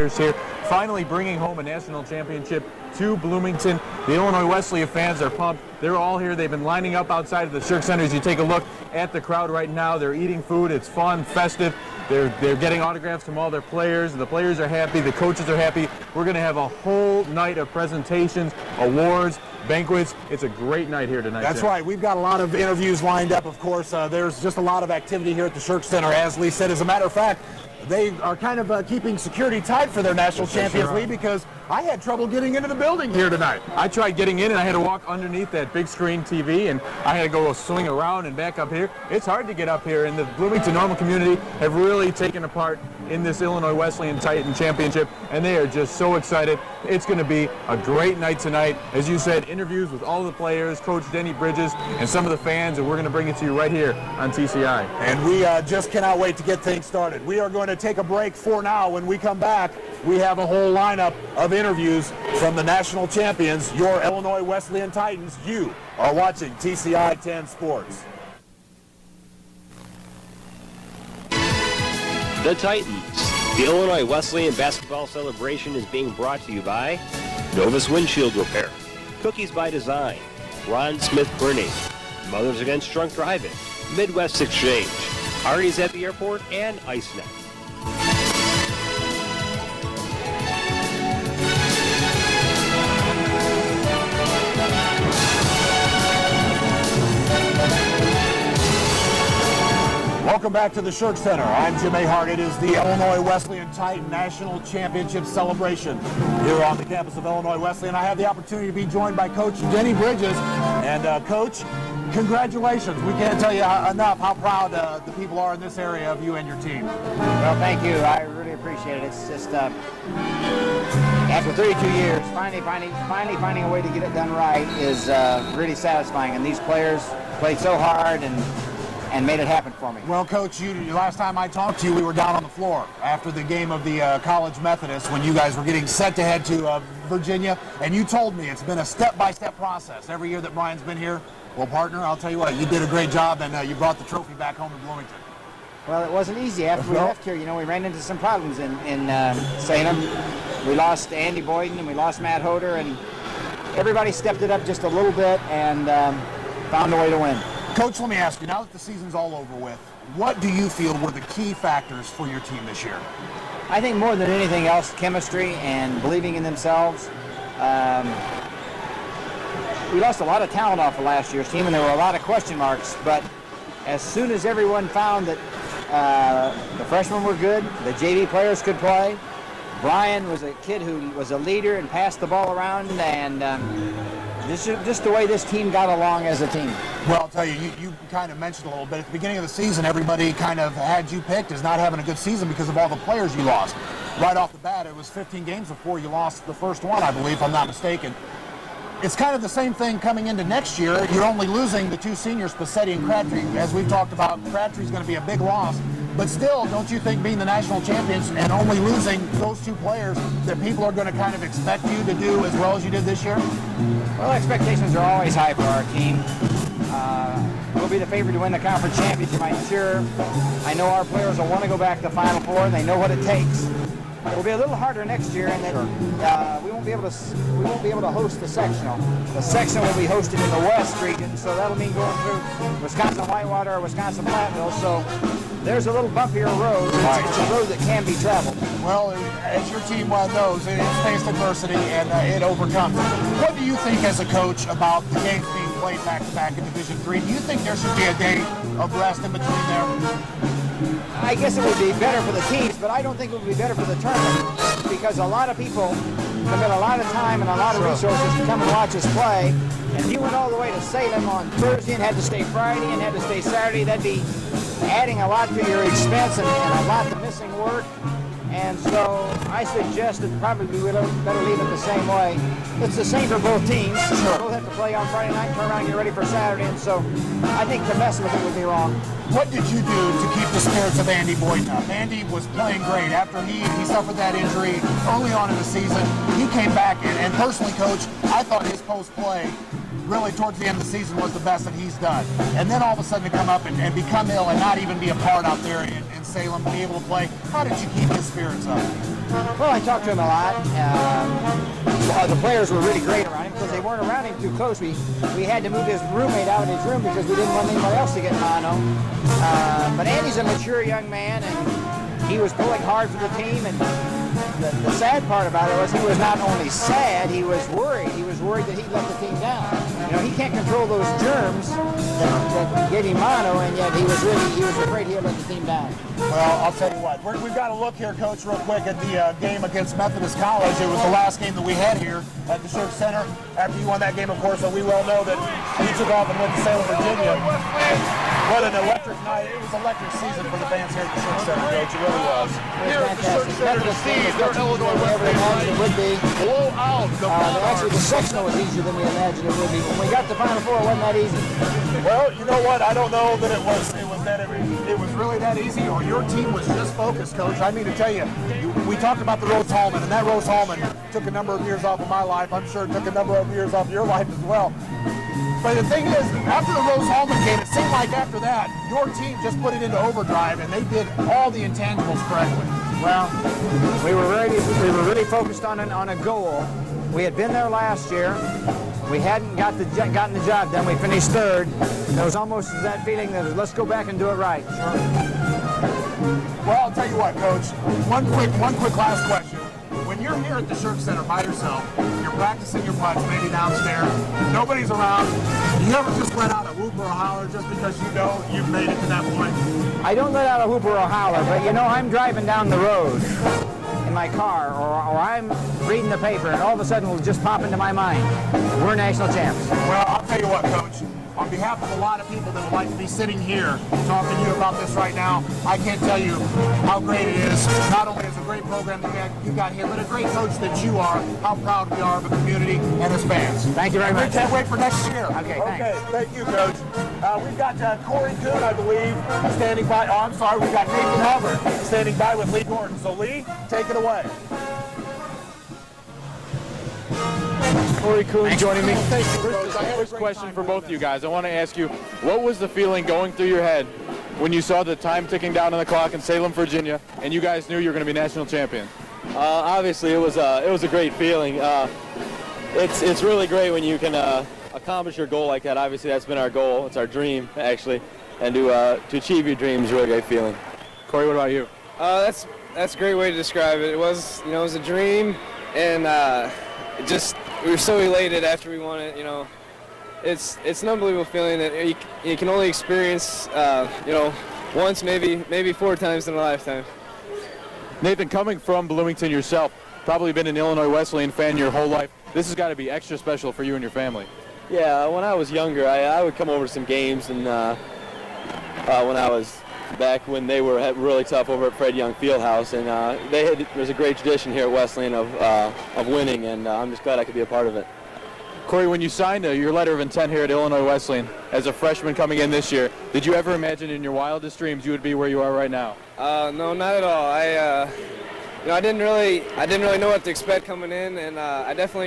years here, finally bringing home a national championship to Bloomington. The Illinois Wesleyan fans are pumped. They're all here. They've been lining up outside of the Shirk Center. As you take a look at the crowd right now, they're eating food. It's fun, festive. They're getting autographs from all their players. The players are happy. The coaches are happy. We're going to have a whole night of presentations, awards, banquets. It's a great night here tonight. That's right. We've got a lot of interviews lined up, of course. There's just a lot of activity here at the Shirk Center, as Lee said. As a matter of fact, they are kind of keeping security tight for their National Champions League because I had trouble getting into the building here tonight. I tried getting in and I had to walk underneath that big screen TV and I had to go swing around and back up here. It's hard to get up here, and the Bloomington Normal community have really taken a part in this Illinois Wesleyan Titan Championship, and they are just so excited. It's going to be a great night tonight. As you said, interviews with all the players, Coach Denny Bridges, and some of the fans, and we're going to bring it to you right here on TCI. And we just cannot wait to get things started. We are going to take a break for now. When we come back, we have a whole lineup of interviews from the national champions, your Illinois Wesleyan Titans. You are watching TCI 10 Sports. The Titans. The Illinois Wesleyan Basketball Celebration is being brought to you by Novus Windshield Repair, Cookies by Design, Ron Smith Printing, Mothers Against Drunk Driving, Midwest Exchange, Artie's at the Airport, and IceNet. Welcome back to the Shirk Center. I'm Jim Ahart. It is the Illinois Wesleyan Titan National Championship celebration here on the campus of Illinois Wesleyan. I have the opportunity to be joined by Coach Denny Bridges. And Coach, congratulations. We can't tell you enough how proud the people are in this area of you and your team. Well, thank you. I really appreciate it. It's just after 32 years, finally finding a way to get it done right is really satisfying. And these players played so hard and made it happen for me. Well, Coach, last time I talked to you, we were down on the floor after the game of the College Methodist when you guys were getting set to head to Virginia, and you told me it's been a step-by-step process every year that Brian's been here. Well, partner, I'll tell you what, you did a great job, and you brought the trophy back home to Bloomington. Well, it wasn't easy. After we left here, we ran into some problems in Salem. We lost Andy Boyden and we lost Matt Hoder, and everybody stepped it up just a little bit and found a way to win. Coach, let me ask you, now that the season's all over with, what do you feel were the key factors for your team this year? I think more than anything else, chemistry and believing in themselves. We lost a lot of talent off of last year's team, and there were a lot of question marks, but as soon as everyone found that the freshmen were good, the JV players could play, Brian was a kid who was a leader and passed the ball around, and this is just the way this team got along as a team. Well, I'll tell you, you kind of mentioned a little bit at the beginning of the season, everybody kind of had you picked as not having a good season because of all the players you lost. Right off the bat, it was 15 games before you lost the first one, I believe, if I'm not mistaken. It's kind of the same thing coming into next year. You're only losing the two seniors, Passetti and Crabtree. As we've talked about, Crabtree's going to be a big loss. But still, don't you think being the national champions and only losing those two players that people are going to kind of expect you to do as well as you did this year? Well, expectations are always high for our team. We'll be the favorite to win the conference championship, I'm sure. I know our players will want to go back to the Final Four, and they know what it takes. It will be a little harder next year, and that we won't be able to host the sectional. The sectional will be hosted in the West region, so that'll mean going through Wisconsin Whitewater or Wisconsin Platteville. So there's a little bumpier road. It's a road that can be traveled. Well, as your team knows, it's faced adversity and it overcomes it. What do you think as a coach about the games being played back-to-back in Division III? Do you think there should be a day of rest in between there? I guess it would be better for the teams, but I don't think it would be better for the tournament because a lot of people commit a lot of time and a lot of resources to come and watch us play. And if you went all the way to Salem on Thursday and had to stay Friday and had to stay Saturday, that'd be adding a lot to your expense and a lot to missing work. And so I suggest that probably we better leave it the same way. It's the same for both teams. Both have to play on Friday night, turn around and get ready for Saturday. And so I think to mess with it would be wrong. What did you do to keep the spirits of Andy Boyden up? Andy was playing great. After he suffered that injury early on in the season, he came back and personally, Coach, I thought his post play really towards the end of the season was the best that he's done. And then all of a sudden to come up and become ill and not even be a part out there in Salem, be able to play. How did you keep his spirits up? Well, I talked to him a lot. The players were really great around him because they weren't around him too close. We had to move his roommate out of his room because we didn't want anybody else to get mono. But Andy's a mature young man, and he was pulling hard for the team. And the sad part about it was he was not only sad, he was worried. He was worried that he'd let the team down. You know, he can't control those germs that gave him mono, and yet he was afraid he'd let the team down. Well, I'll tell you what. We've got to look here, Coach, real quick at the game against Methodist College. It was the last game that we had here at the Shirk Center. After you won that game, of course, we well know that you took off and went to Salem, Virginia. What an electric night. It was an electric season for the fans here at the Shirk Center, Coach. It really was. Here at the Shirk Center to see their Illinois Wesleyan would be. blow out the Actually, the sectional was easier than we imagined it would be. When we got to Final Four, it wasn't that easy. Well, you know what? I don't know that it was really that easy, or your team was just focused, Coach. I mean to tell you, we talked about the Rose Hallman, and that Rose Hallman took a number of years off of my life. I'm sure it took a number of years off your life as well. But the thing is, after the Rose Hallman game, it seemed like after that, your team just put it into overdrive, and they did all the intangibles correctly. Well, we were really focused on a goal. We had been there last year. We hadn't gotten the job done. We finished third. There was almost that feeling that let's go back and do it right. Well, I'll tell you what, Coach. One quick last question. When you're here at the Shirk Center by yourself, you're practicing your putts, maybe downstairs, nobody's around, you ever just let out a whoop or a holler just because you know you've made it to that point? I don't let out a whoop or a holler, but you know, I'm driving down the road in my car, or I'm reading the paper, and all of a sudden it'll just pop into my mind. We're national champs. Well, I'll tell you what, Coach. On behalf of a lot of people that would like to be sitting here talking to you about this right now, I can't tell you how great it is. Not only is it a great program that you got here, but a great coach that you are, how proud we are of the community and as fans. Thank you very much. We can't wait for next year. Okay, thanks. Okay, thank you, Coach. We've got Corey Kuhn, I believe, standing by. Oh, I'm sorry, we've got Nathan Hubbard standing by with Lee Gordon. So, Lee, take it away. Corey Kuhn joining me. Thank you, Coach. First question for both of you guys. I want to ask you, what was the feeling going through your head when you saw the time ticking down on the clock in Salem, Virginia, and you guys knew you were going to be national champion? Obviously, it was a great feeling. It's really great when you can accomplish your goal like that. Obviously, that's been our goal. It's our dream, actually, and to achieve your dream is a really great feeling. Corey, what about you? That's a great way to describe it. It was a dream, and we were so elated after we won it. You know, it's an unbelievable feeling that you can only experience, once, maybe 4 times in a lifetime. Nathan, coming from Bloomington yourself, probably been an Illinois Wesleyan fan your whole life. This has got to be extra special for you and your family. Yeah, when I was younger, I would come over to some games, and when I was back when they were really tough over at Fred Young Fieldhouse, and there's a great tradition here at Wesleyan of winning, and I'm just glad I could be a part of it. Corey, when you signed your letter of intent here at Illinois Wesleyan as a freshman coming in this year, did you ever imagine in your wildest dreams you would be where you are right now? No, not at all. I didn't really know what to expect coming in, and I didn't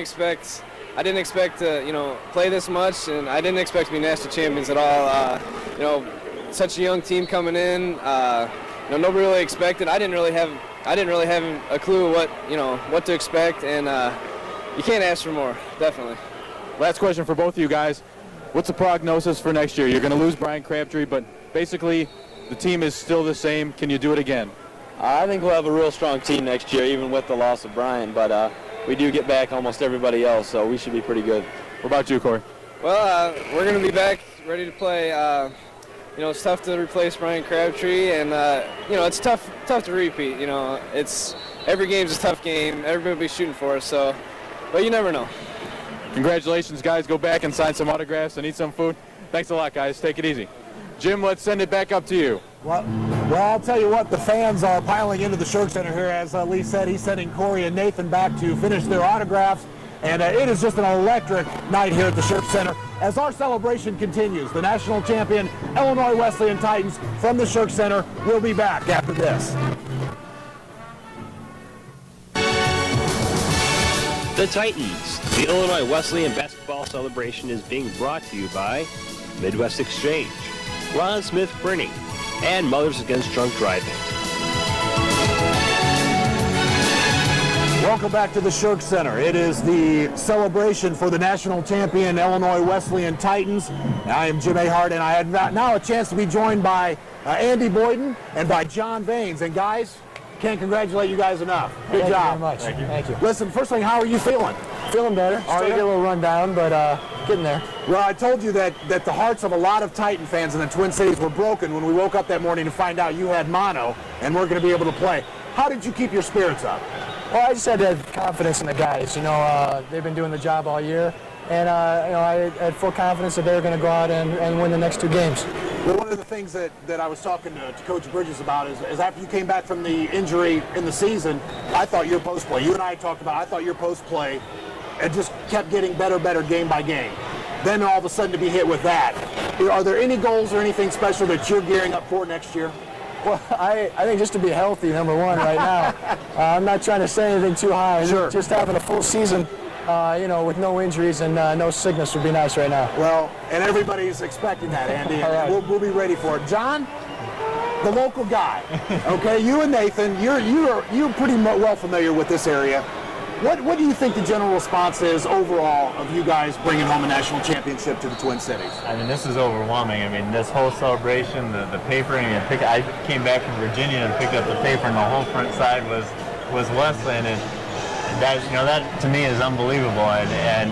expect to play this much, and I didn't expect to be national champions at all. Such a young team coming in, nobody really expected. I didn't really have a clue what to expect, and you can't ask for more, definitely. Last question for both of you guys. What's the prognosis for next year? You're going to lose Brian Crabtree, but basically the team is still the same. Can you do it again? I think we'll have a real strong team next year, even with the loss of Brian, but we do get back almost everybody else, so we should be pretty good. What about you, Corey? Well, we're going to be back, ready to play. It's tough to replace Brian Crabtree, and it's tough to repeat. It's every game's a tough game. Everybody will be shooting for us, but you never know. Congratulations, guys. Go back and sign some autographs and eat some food. Thanks a lot, guys. Take it easy. Jim, let's send it back up to you. Well, I'll tell you what, the fans are piling into the Shirk Center here. As Lee said, he's sending Corey and Nathan back to finish their autographs. And it is just an electric night here at the Shirk Center as our celebration continues. The national champion Illinois Wesleyan Titans from the Shirk Center will be back after this. The Titans. The Illinois Wesleyan basketball celebration is being brought to you by Midwest Exchange, Ron Smith Printing, and Mothers Against Drunk Driving. Welcome back to the Shirk Center. It is the celebration for the national champion Illinois Wesleyan Titans. I am Jim Ahart, and I had now a chance to be joined by Andy Boyden and by John Vanes. And guys, can't congratulate you guys enough. Good job. Thank you very much. Thank you. Listen, first thing, how are you feeling? Feeling better. Still get a little run down, but getting there. Well, I told you that the hearts of a lot of Titan fans in the Twin Cities were broken when we woke up that morning to find out you had mono and weren't going to be able to play. How did you keep your spirits up? Well, I just had to have confidence in the guys. You know, they've been doing the job all year, and you know, I had full confidence that they were going to go out and win the next 2 games. Well, one of the things that I was talking to Coach Bridges about is after you came back from the injury in the season, I thought your post play, you and I talked about, I thought your post play, it just kept getting better game by game. Then all of a sudden to be hit with that. Are there any goals or anything special that you're gearing up for next year? Well, I think just to be healthy, number one, right now. I'm not trying to say anything too high. Sure. Just having a full season, you know, with no injuries and no sickness would be nice right now. Well, and everybody's expecting that, Andy. All right. We'll be ready for it. John, the local guy, okay? You and Nathan, you're pretty well familiar with this area. What do you think the general response is overall of you guys bringing home a national championship to the Twin Cities? I mean, this is overwhelming. I mean, this whole celebration, the papering, I came back from Virginia and picked up the paper, and the whole front side was Wesleyan, and that, you know, that to me is unbelievable, and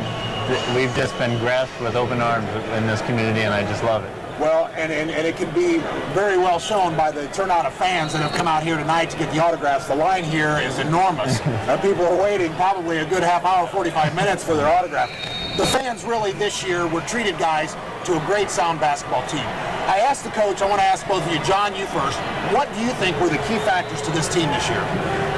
we've just been grasped with open arms in this community, and I just love it. Well, and it can be very well shown by the turnout of fans that have come out here tonight to get the autographs. The line here is enormous. People are waiting probably a good half hour, 45 minutes for their autograph. The fans really this year were treated, guys, to a great sound basketball team. I asked the coach, I want to ask both of you, John, you first, what do you think were the key factors to this team this year?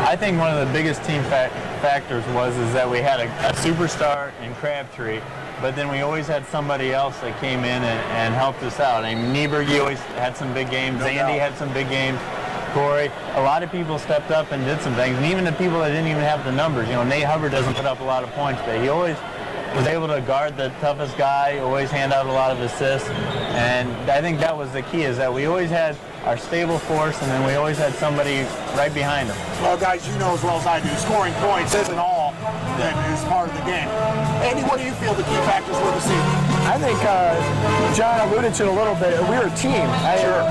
I think one of the biggest team factors is that we had a superstar in Crabtree, but then we always had somebody else that came in and helped us out. I mean, Nieberg always had some big games. Andy had some big games. Corey, a lot of people stepped up and did some things, and even the people that didn't even have the numbers. You know, Nate Hubbard doesn't put up a lot of points, but he always was able to guard the toughest guy, always hand out a lot of assists, and I think that was the key, is that we always had our stable force, and then we always had somebody right behind them. Well, guys, you know as well as I do, scoring points isn't all that is part of the game. Andy, what do you feel the key factors were this evening? I think John alluded to it a little bit. We were a team.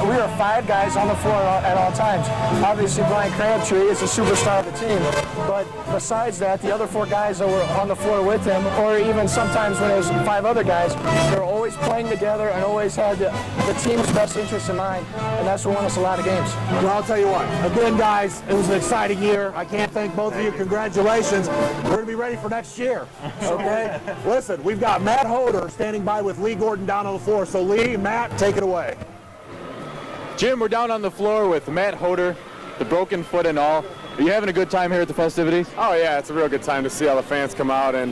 We were 5 guys on the floor at all times. Obviously, Brian Crabtree is a superstar of the team. But besides that, the other 4 guys that were on the floor with him, or even sometimes when it was 5 other guys, they were always playing together and always had the team's best interest in mind. And that's what won us a lot of games. Well, I'll tell you what. Again, guys, it was an exciting year. I can't thank both of you. Congratulations. We're going to be ready for next year. Okay? Listen, we've got Matt Hoder standing by with Lee Gordon down on the floor. So, Lee, Matt, take it away. Jim, we're down on the floor with Matt Hoder, the broken foot and all. Are you having a good time here at the festivities? Oh, yeah, it's a real good time to see all the fans come out and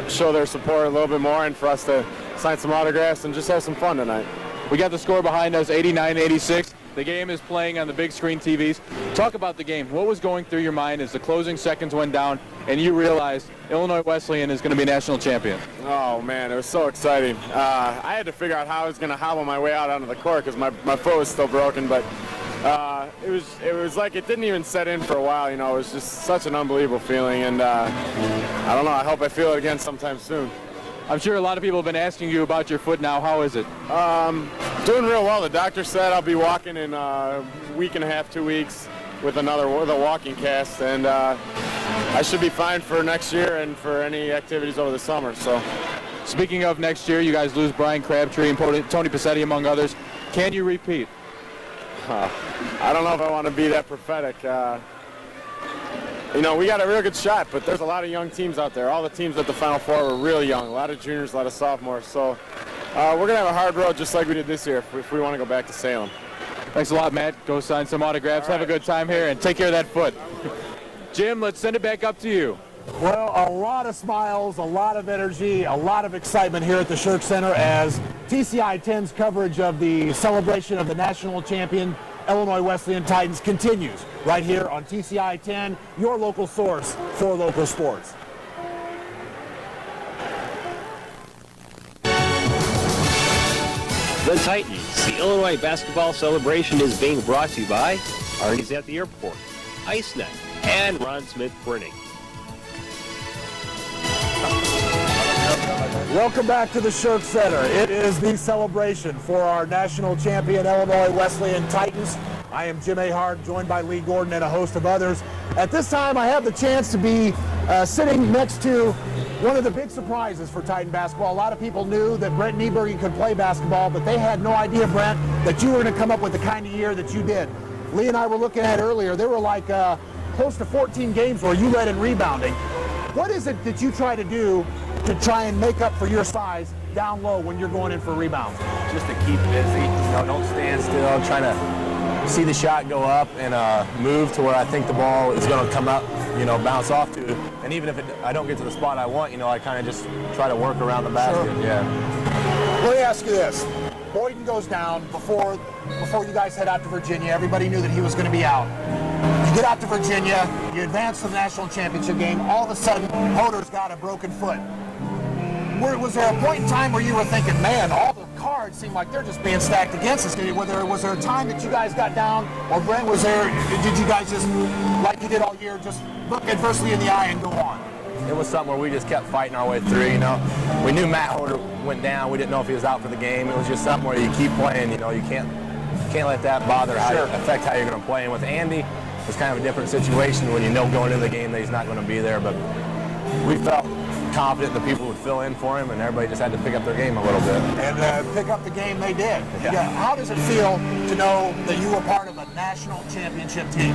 show their support a little bit more, and for us to sign some autographs and just have some fun tonight. We got the score behind us, 89-86. The game is playing on the big screen TVs. Talk about the game. What was going through your mind as the closing seconds went down and you realized Illinois Wesleyan is going to be national champion? Oh, man, it was so exciting. I had to figure out how I was going to hobble my way out onto the court because my foot was still broken, but it was like it didn't even set in for a while. You know, it was just such an unbelievable feeling, and I don't know, I hope I feel it again sometime soon. I'm sure a lot of people have been asking you about your foot now. How is it? Doing real well. The doctor said I'll be walking in a week and a half, 2 weeks with a walking cast, and I should be fine for next year and for any activities over the summer. So, speaking of next year, you guys lose Brian Crabtree and Tony Passetti, among others. Can you repeat? I don't know if I want to be that prophetic. You know, we got a real good shot, but there's a lot of young teams out there. All the teams at the Final Four were really young, a lot of juniors, a lot of sophomores. So we're going to have a hard road just like we did this year if we want to go back to Salem. Thanks a lot, Matt. Go sign some autographs. Have a good time here, and take care of that foot. Jim, let's send it back up to you. Well, a lot of smiles, a lot of energy, a lot of excitement here at the Shirk Center as TCI 10's coverage of the celebration of the national champion Illinois Wesleyan Titans continues right here on TCI 10, your local source for local sports. The Titans. The Illinois basketball celebration is being brought to you by Arnie's at the Airport, IceNet, and Ron Smith Printing. Welcome back to the Shirk Center. It is the celebration for our national champion Illinois Wesleyan Titans. I am Jim Ahart, joined by Lee Gordon and a host of others. At this time, I have the chance to be sitting next to one of the big surprises for Titan basketball. A lot of people knew that Brent Nieberge could play basketball, but they had no idea, Brent, that you were going to come up with the kind of year that you did. Lee and I were looking at earlier. There were like close to 14 games where you led in rebounding. What is it that you try to do to try and make up for your size down low when you're going in for rebounds? Just to keep busy, don't stand still, trying to see the shot go up and move to where I think the ball is going to come up, bounce off to. And even if I don't get to the spot I want, I kind of just try to work around the basket. Sure. Yeah. Let me ask you this. Boyden goes down before you guys head out to Virginia. Everybody knew that he was going to be out. You get out to Virginia, you advance to the national championship game. All of a sudden, Hoder's got a broken foot. Was there a point in time where you were thinking, man, all the cards seem like they're just being stacked against us? Was there a time that you guys got down, or Brent, did you guys just, like you did all year, just look adversity in the eye and go on? It was something where we just kept fighting our way through, We knew Matt Hoder went down. We didn't know if he was out for the game. It was just something where you keep playing, you can't let that bother affect how you're going to play. And with Andy, it's kind of a different situation when going into the game that he's not going to be there. But we felt confident the people would fill in for him, and everybody just had to pick up their game a little bit. And pick up the game they did. Yeah. How does it feel to know that you were part of a national championship team?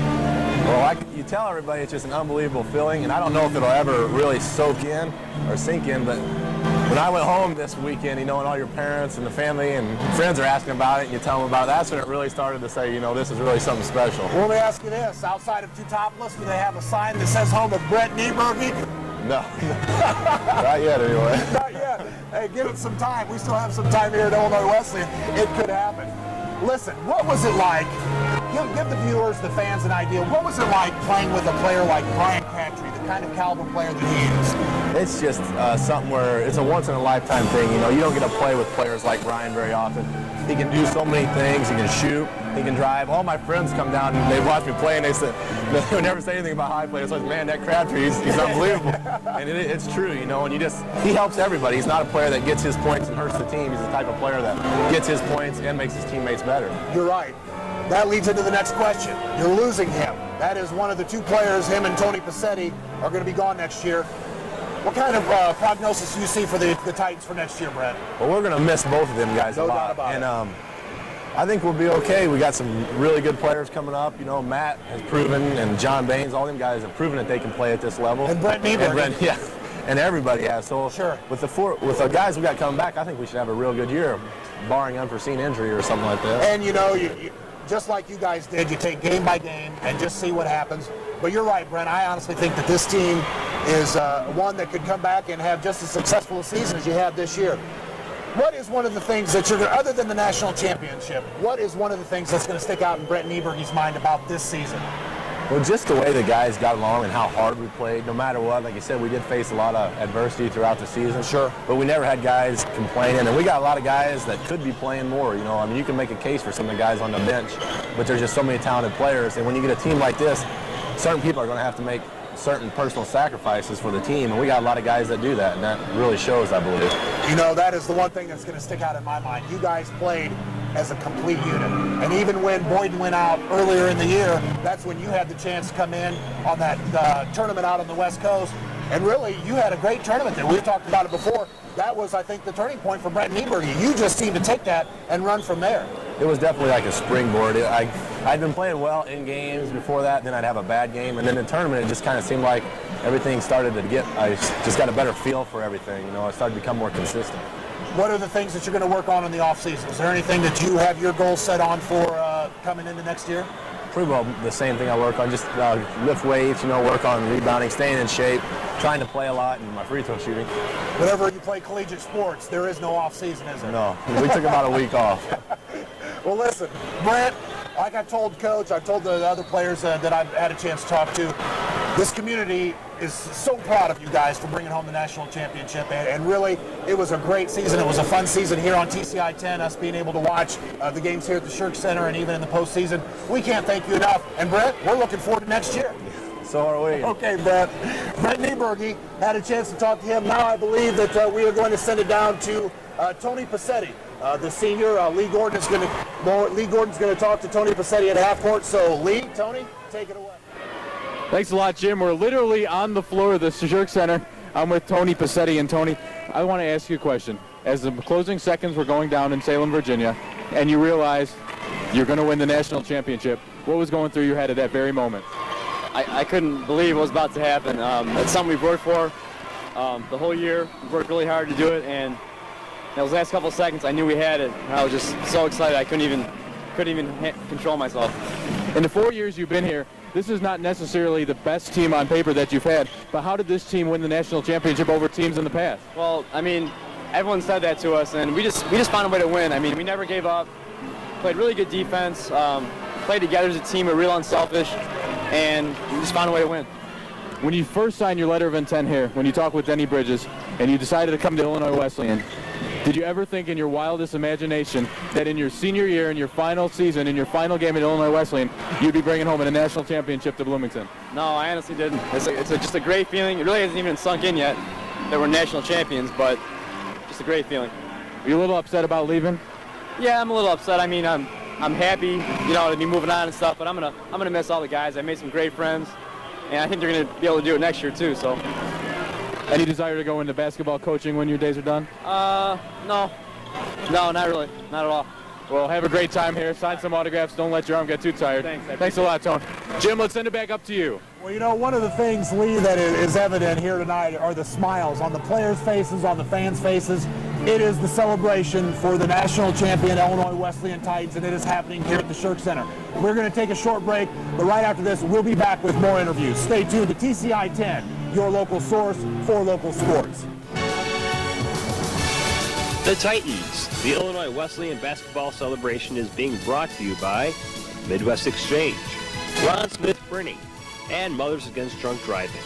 Well, you tell everybody it's just an unbelievable feeling, and I don't know if it'll ever really soak in or sink in, but when I went home this weekend, and all your parents and the family and friends are asking about it, and you tell them about it, that's when it really started to say, this is really something special. Well, let me ask you this. Outside of Two Topless, do they have a sign that says home of Brent Nieberge? No. Not yet, anyway. Not yet. Hey, give it some time. We still have some time here at Illinois Wesleyan. It could happen. Listen, what was it like? Give the viewers, the fans, an idea. What was it like playing with a player like Brian Crabtree, the kind of caliber player that he is? It's just something where it's a once-in-a-lifetime thing. You don't get to play with players like Brian very often. He can do so many things. He can shoot. He can drive. All my friends come down and they watch me play, and they would never say anything about how I play. It's like, man, that Crabtree, he's unbelievable. And it's true, and he helps everybody. He's not a player that gets his points and hurts the team. He's the type of player that gets his points and makes his teammates better. You're right. That leads into the next question. You're losing him. That is one of the two players, him and Tony Passetti, are going to be gone next year. What kind of prognosis do you see for the Titans for next year, Brent? Well, we're going to miss both of them guys a lot. No doubt about it. I think we'll be okay. We got some really good players coming up. Matt has proven, and John Baines, all them guys have proven that they can play at this level. And Brent Nieberge. Yeah, and everybody has. So sure. With the guys we got coming back, I think we should have a real good year, barring unforeseen injury or something like that. And you just like you guys did, you take game by game and just see what happens. But you're right, Brent. I honestly think that this team is one that could come back and have just as successful a season as you had this year. What is one of the things that other than the national championship, what is one of the things that's going to stick out in Brent Nieberge's mind about this season? Well, just the way the guys got along and how hard we played. No matter what, like you said, we did face a lot of adversity throughout the season. Sure. But we never had guys complaining, and we got a lot of guys that could be playing more. You can make a case for some of the guys on the bench, but there's just so many talented players. And when you get a team like this, certain people are going to have to make certain personal sacrifices for the team, and we got a lot of guys that do that, and that really shows, I believe. That is the one thing that's going to stick out in my mind. You guys played as a complete unit, and even when Boyden went out earlier in the year, that's when you had the chance to come in on that tournament out on the West Coast, and really, you had a great tournament there. We've talked about it before. That was, I think, the turning point for Brent Nieberge. You just seemed to take that and run from there. It was definitely like a springboard. I'd been playing well in games before that, then I'd have a bad game, and then in the tournament it just kind of seemed like everything started to I just got a better feel for everything. I started to become more consistent. What are the things that you're going to work on in the offseason? Is there anything that you have your goals set on for coming into next year? Pretty well the same thing I work on, just lift weights, work on rebounding, staying in shape, trying to play a lot, and my free throw shooting. Whenever you play collegiate sports, there is no off-season, is there? No, we took about a week off. Well, listen, Brent, like I told Coach, I told the other players that I've had a chance to talk to, This community is so proud of you guys for bringing home the national championship, and really, it was a great season. It was a fun season here on TCI 10, us being able to watch the games here at the Shirk Center and even in the postseason. We can't thank you enough. And Brett, we're looking forward to next year. So are we. Okay, Brett. Brett Nieberge, had a chance to talk to him. Now I believe that we are going to send it down to Tony Passetti, the senior. Lee Gordon's going to talk to Tony Passetti at half court. So Lee, Tony, take it away. Thanks a lot, Jim. We're literally on the floor of the Shirk Center. I'm with Tony Passetti. And Tony, I want to ask you a question. As the closing seconds were going down in Salem, Virginia, and you realize you're going to win the national championship, what was going through your head at that very moment? I couldn't believe what was about to happen. It's something we've worked for the whole year. We've worked really hard to do it, and those last couple of seconds, I knew we had it. I was just so excited I couldn't even control myself. In the 4 years you've been here, this is not necessarily the best team on paper that you've had, but how did this team win the national championship over teams in the past? Well, I mean, everyone said that to us, and we just found a way to win. I mean, we never gave up. Played really good defense. Played together as a team. We're real unselfish, and we just found a way to win. When you first signed your letter of intent here, when you talked with Denny Bridges, and you decided to come to Illinois Wesleyan, did you ever think in your wildest imagination that in your senior year, in your final season, in your final game at Illinois Wesleyan, you'd be bringing home a national championship to Bloomington? No, I honestly didn't. It's just a great feeling. It really hasn't even sunk in yet that we're national champions, but just a great feeling. Are you a little upset about leaving? Yeah, I'm a little upset. I mean, I'm happy, to be moving on and stuff, but I'm gonna miss all the guys. I made some great friends, and I think they're gonna be able to do it next year too. So. Any desire to go into basketball coaching when your days are done? No, not really, not at all. Well, have a great time here. Sign some autographs. Don't let your arm get too tired. Thanks a lot, Tony. Jim, let's send it back up to you. Well, one of the things, Lee, that is evident here tonight are the smiles on the players' faces, on the fans' faces. It is the celebration for the national champion Illinois Wesleyan Titans, and it is happening here at the Shirk Center. We're going to take a short break, but right after this, we'll be back with more interviews. Stay tuned to TCI 10, your local source for local sports. The Titans, the Illinois Wesleyan basketball celebration, is being brought to you by Midwest Exchange, Ron Smith Printing, and Mothers Against Drunk Driving.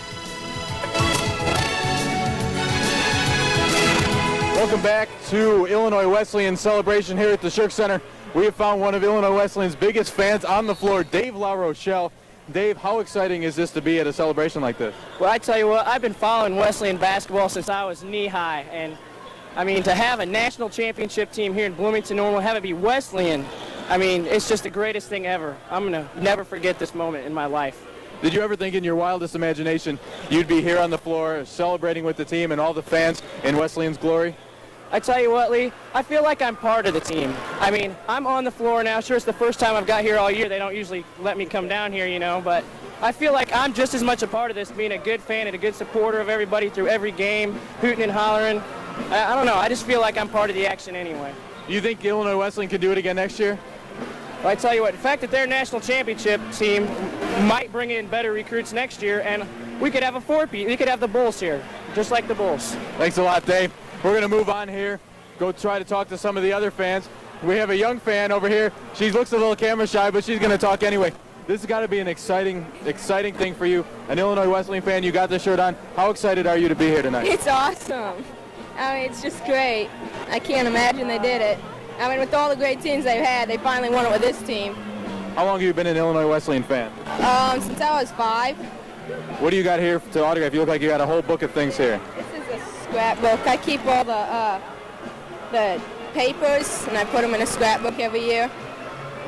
Welcome back to Illinois Wesleyan celebration here at the Shirk Center. We have found one of Illinois Wesleyan's biggest fans on the floor, Dave LaRochelle. Dave, how exciting is this to be at a celebration like this? Well, I tell you what, I've been following Wesleyan basketball since I was knee-high, and I mean, to have a national championship team here in Bloomington, Illinois, have it be Wesleyan, I mean, it's just the greatest thing ever. I'm going to never forget this moment in my life. Did you ever think in your wildest imagination you'd be here on the floor celebrating with the team and all the fans in Wesleyan's glory? I tell you what, Lee, I feel like I'm part of the team. I mean, I'm on the floor now. Sure, it's the first time I've got here all year. They don't usually let me come down here, but I feel like I'm just as much a part of this, being a good fan and a good supporter of everybody through every game, hooting and hollering. I don't know. I just feel like I'm part of the action anyway. You think Illinois Wesleyan could do it again next year? Well, I tell you what, the fact that their national championship team might bring in better recruits next year, and we could have a four-peat. We could have the Bulls here, just like the Bulls. Thanks a lot, Dave. We're going to move on here, go try to talk to some of the other fans. We have a young fan over here. She looks a little camera shy, but she's going to talk anyway. This has got to be an exciting thing for you. An Illinois Wesleyan fan, you got this shirt on. How excited are you to be here tonight? It's awesome. I mean, it's just great. I can't imagine they did it. I mean, with all the great teams they've had, they finally won it with this team. How long have you been an Illinois Wesleyan fan? Since I was 5. What do you got here to autograph? You look like you got a whole book of things here. This is a scrapbook. I keep all the papers, and I put them in a scrapbook every year.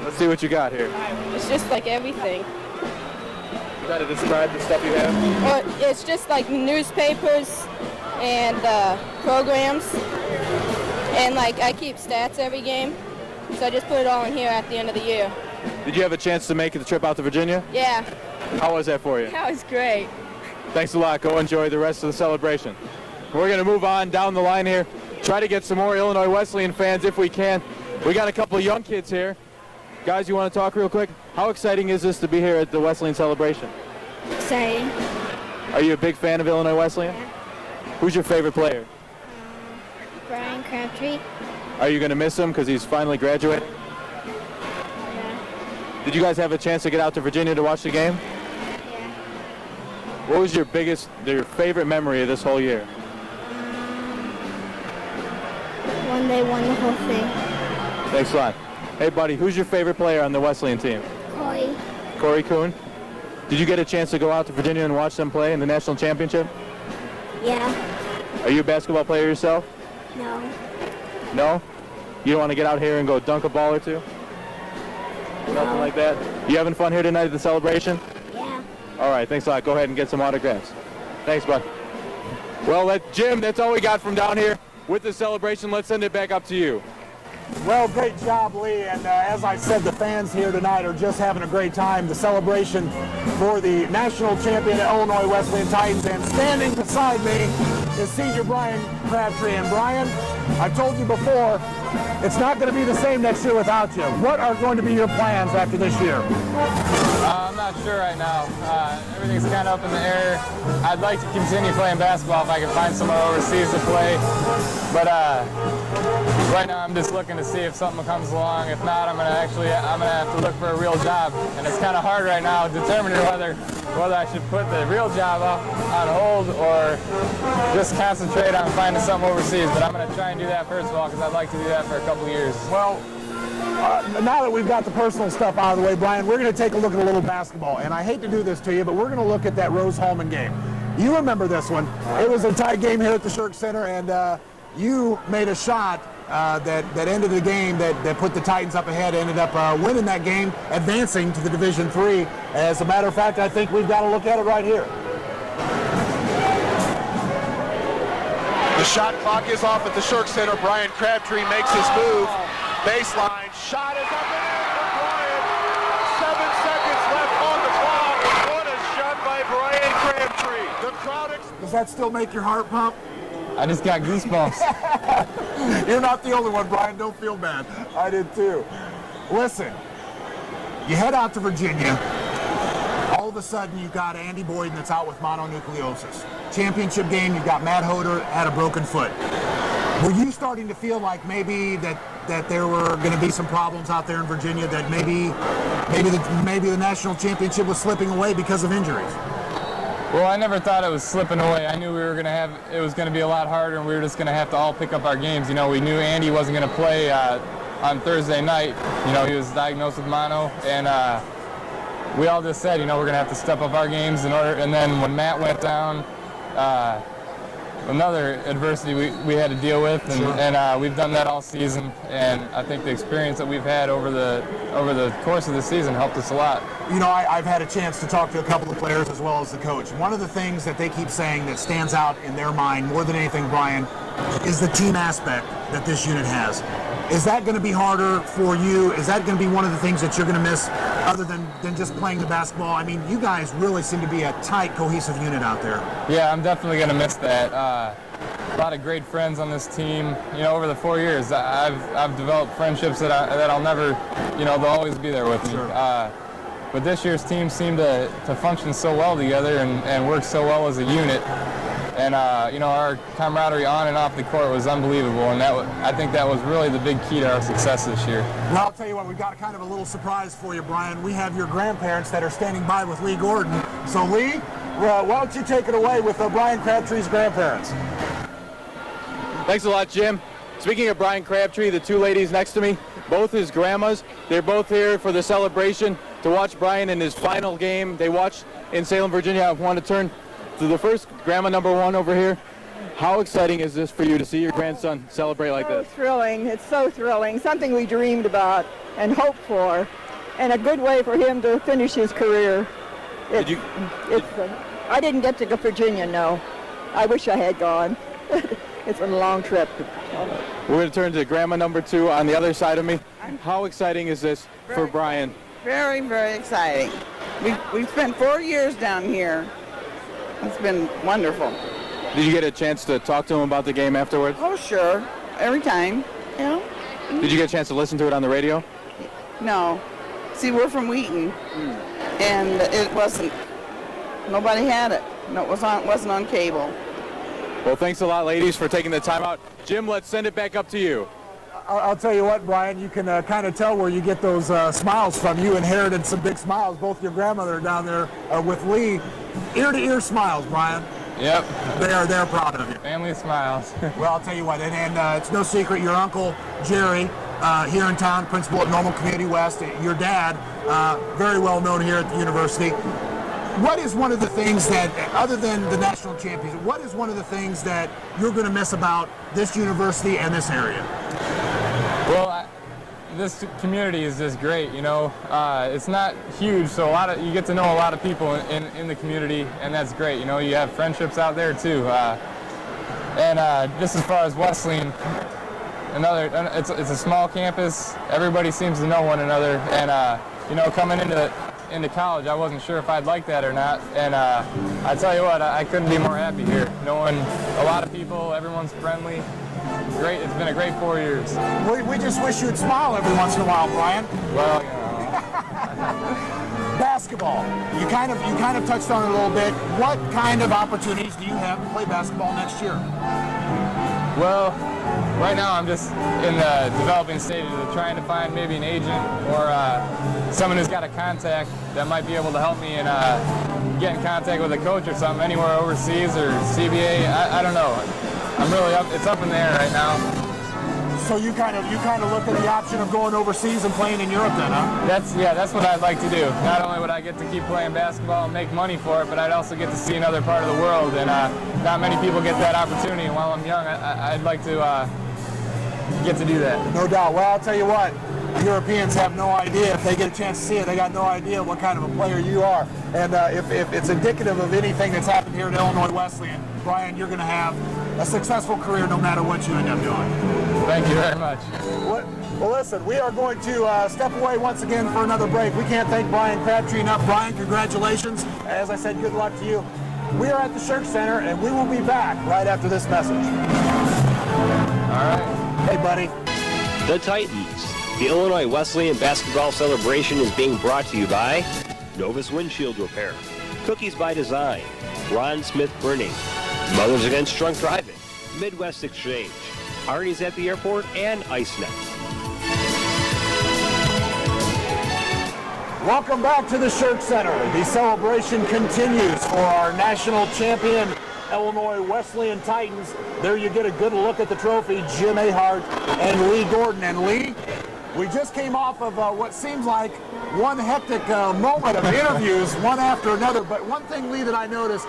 Let's see what you got here. It's just like everything. You got to describe the stuff you have? Well, it's just like newspapers and programs. And like I keep stats every game, so I just put it all in here at the end of the year. Did you have a chance to make the trip out to Virginia? Yeah. How was that for you? That was great. Thanks a lot. Go enjoy the rest of the celebration. We're going to move on down the line here, try to get some more Illinois Wesleyan fans if we can. We got a couple of young kids here. Guys, you want to talk real quick? How exciting is this to be here at the Wesleyan celebration? Exciting. Are you a big fan of Illinois Wesleyan? Yeah. Who's your favorite player? Brian Crabtree. Are you going to miss him because he's finally graduated? Yeah. Did you guys have a chance to get out to Virginia to watch the game? Yeah. What was your favorite memory of this whole year? When they won the whole thing. Thanks a lot. Hey, buddy, who's your favorite player on the Wesleyan team? Corey. Corey Kuhn. Did you get a chance to go out to Virginia and watch them play in the national championship? Yeah. Are you a basketball player yourself? No. No? You don't want to get out here and go dunk a ball or two? No. Nothing like that? You having fun here tonight at the celebration? Yeah. All right, thanks a lot. Go ahead and get some autographs. Thanks, bud. Well, Jim, that's all we got from down here with the celebration. Let's send it back up to you. Well, great job, Lee. And as I said, the fans here tonight are just having a great time. The celebration for the national champion Illinois Wesleyan Titans. And standing beside me is senior Brian Crabtree. And Brian, I've told you before, it's not going to be the same next year without you. What are going to be your plans after this year? I'm not sure right now. Everything's kind of up in the air. I'd like to continue playing basketball if I could find somewhere overseas to play. But right now I'm just looking to see if something comes along. If not, I'm gonna have to look for a real job. And it's kind of hard right now determining whether I should put the real job on hold or just concentrate on finding something overseas. But I'm gonna try and do that first of all because I'd like to do that for a couple years. Well, now that we've got the personal stuff out of the way, Brian, we're going to take a look at a little basketball. And I hate to do this to you, but we're going to look at that Rose-Hulman game. You remember this one. It was a tight game here at the Shirk Center, and you made a shot that ended the game that put the Titans up ahead, ended up winning that game, advancing to the Division III. As a matter of fact, I think we've got to look at it right here. The shot clock is off at the Shirk Center. Brian Crabtree makes his move. Baseline shot is up and in for Brian. 7 seconds left on the clock. What a shot by Brian Crabtree. The crowd. Does that still make your heart pump? I just got goosebumps. You're not the only one, Brian. Don't feel bad. I did too. Listen, you head out to Virginia. All of a sudden, you've got Andy Boyden that's out with mononucleosis. Championship game, you've got Matt Hoder had a broken foot. Were you starting to feel like maybe that there were going to be some problems out there in Virginia, that maybe the national championship was slipping away because of injuries? Well, I never thought it was slipping away. I knew it was going to be a lot harder, and we were just going to have to all pick up our games. You know, we knew Andy wasn't going to play on Thursday night. You know, he was diagnosed with mono, and we all just said, you know, we're going to have to step up our games in order. And then when Matt went down, another adversity we had to deal with, and we've done that all season. And I think the experience that we've had over the course of the season helped us a lot. You know, I've had a chance to talk to a couple of players as well as the coach. One of the things that they keep saying that stands out in their mind more than anything, Brian, is the team aspect that this unit has. Is that going to be harder for you? Is that going to be one of the things that you're going to miss other than just playing the basketball? I mean, you guys really seem to be a tight, cohesive unit out there. Yeah, I'm definitely going to miss that. A lot of great friends on this team. You know, over the 4 years, I've developed friendships that I'll never, you know, they'll always be there with me. Sure. But this year's team seemed to function so well together and work so well as a unit. And, you know, our camaraderie on and off the court was unbelievable, and I think that was really the big key to our success this year. Well, I'll tell you what, we've got kind of a little surprise for you, Brian. We have your grandparents that are standing by with Lee Gordon. So, Lee, why don't you take it away with Brian Crabtree's grandparents? Thanks a lot, Jim. Speaking of Brian Crabtree, the two ladies next to me, both his grandmas, they're both here for the celebration to watch Brian in his final game. They watched in Salem, Virginia. I want to turn to the first grandma number one over here. How exciting is this for you to see your grandson celebrate like this? So thrilling. It's so thrilling. Something we dreamed about and hoped for, and a good way for him to finish his career. I didn't get to go to Virginia, no. I wish I had gone. It's a long trip. We're going to turn to grandma number two on the other side of me. How exciting is this for Brian? Very, very exciting. We've spent 4 years down here. It's been wonderful. Did you get a chance to talk to him about the game afterwards? Oh, sure. Every time, you know. Did you get a chance to listen to it on the radio? No. See, we're from Wheaton, and it wasn't, nobody had it. No, it wasn't on cable. Well, thanks a lot, ladies, for taking the time out. Jim, let's send it back up to you. I'll tell you what, Brian, you can kind of tell where you get those smiles from. You inherited some big smiles. Both your grandmother down there with Lee. Ear-to-ear smiles, Brian. Yep. They're proud of you. Family smiles. Well, I'll tell you what, and it's no secret, your uncle, Jerry, here in town, principal at Normal Community West, your dad, very well known here at the university. What is one of the things that, other than the national championship, what is one of the things that you're going to miss about this university and this area? Well, this community is just great, you know. It's not huge, so you get to know a lot of people in the community, and that's great. You know, you have friendships out there too. And just as far as Wesleyan, it's a small campus. Everybody seems to know one another, and you know, coming into college, I wasn't sure if I'd like that or not. And I tell you what, I couldn't be more happy here. Knowing a lot of people, everyone's friendly. Great, it's been a great 4 years. We just wish you'd smile every once in a while, Brian. Well, you know. Basketball. You kind of touched on it a little bit. What kind of opportunities do you have to play basketball next year? Well, right now I'm just in the developing stages of trying to find maybe an agent or someone who's got a contact that might be able to help me and get in contact with a coach or something anywhere overseas or CBA. I don't know. I'm really it's up in the air right now. So you kind of look at the option of going overseas and playing in Europe then, huh? That's what I'd like to do. Not only would I get to keep playing basketball and make money for it, but I'd also get to see another part of the world, and not many people get that opportunity. And while I'm young, I'd like to get to do that. No doubt. Well, I'll tell you what, Europeans have no idea. If they get a chance to see it, they got no idea what kind of a player you are. And if it's indicative of anything that's happened here at Illinois Wesleyan, Brian, you're going to have a successful career no matter what you end up doing. Thank you very much. Well, listen, we are going to step away once again for another break. We can't thank Brian Crabtree enough. Brian, congratulations. As I said, good luck to you. We are at the Shirk Center, and we will be back right after this message. All right. Hey, buddy. The Titans. The Illinois Wesleyan basketball celebration is being brought to you by Novus Windshield Repair, Cookies by Design, Ron Smith Printing, Mothers Against Drunk Driving, Midwest Exchange, Arnie's at the Airport, and IceNet. Welcome back to the Shirk Center. The celebration continues for our national champion Illinois Wesleyan Titans. There you get a good look at the trophy, Jim Ahart and Lee Gordon. And Lee, we just came off of what seems like one hectic moment of interviews, one after another. But one thing, Lee, that I noticed,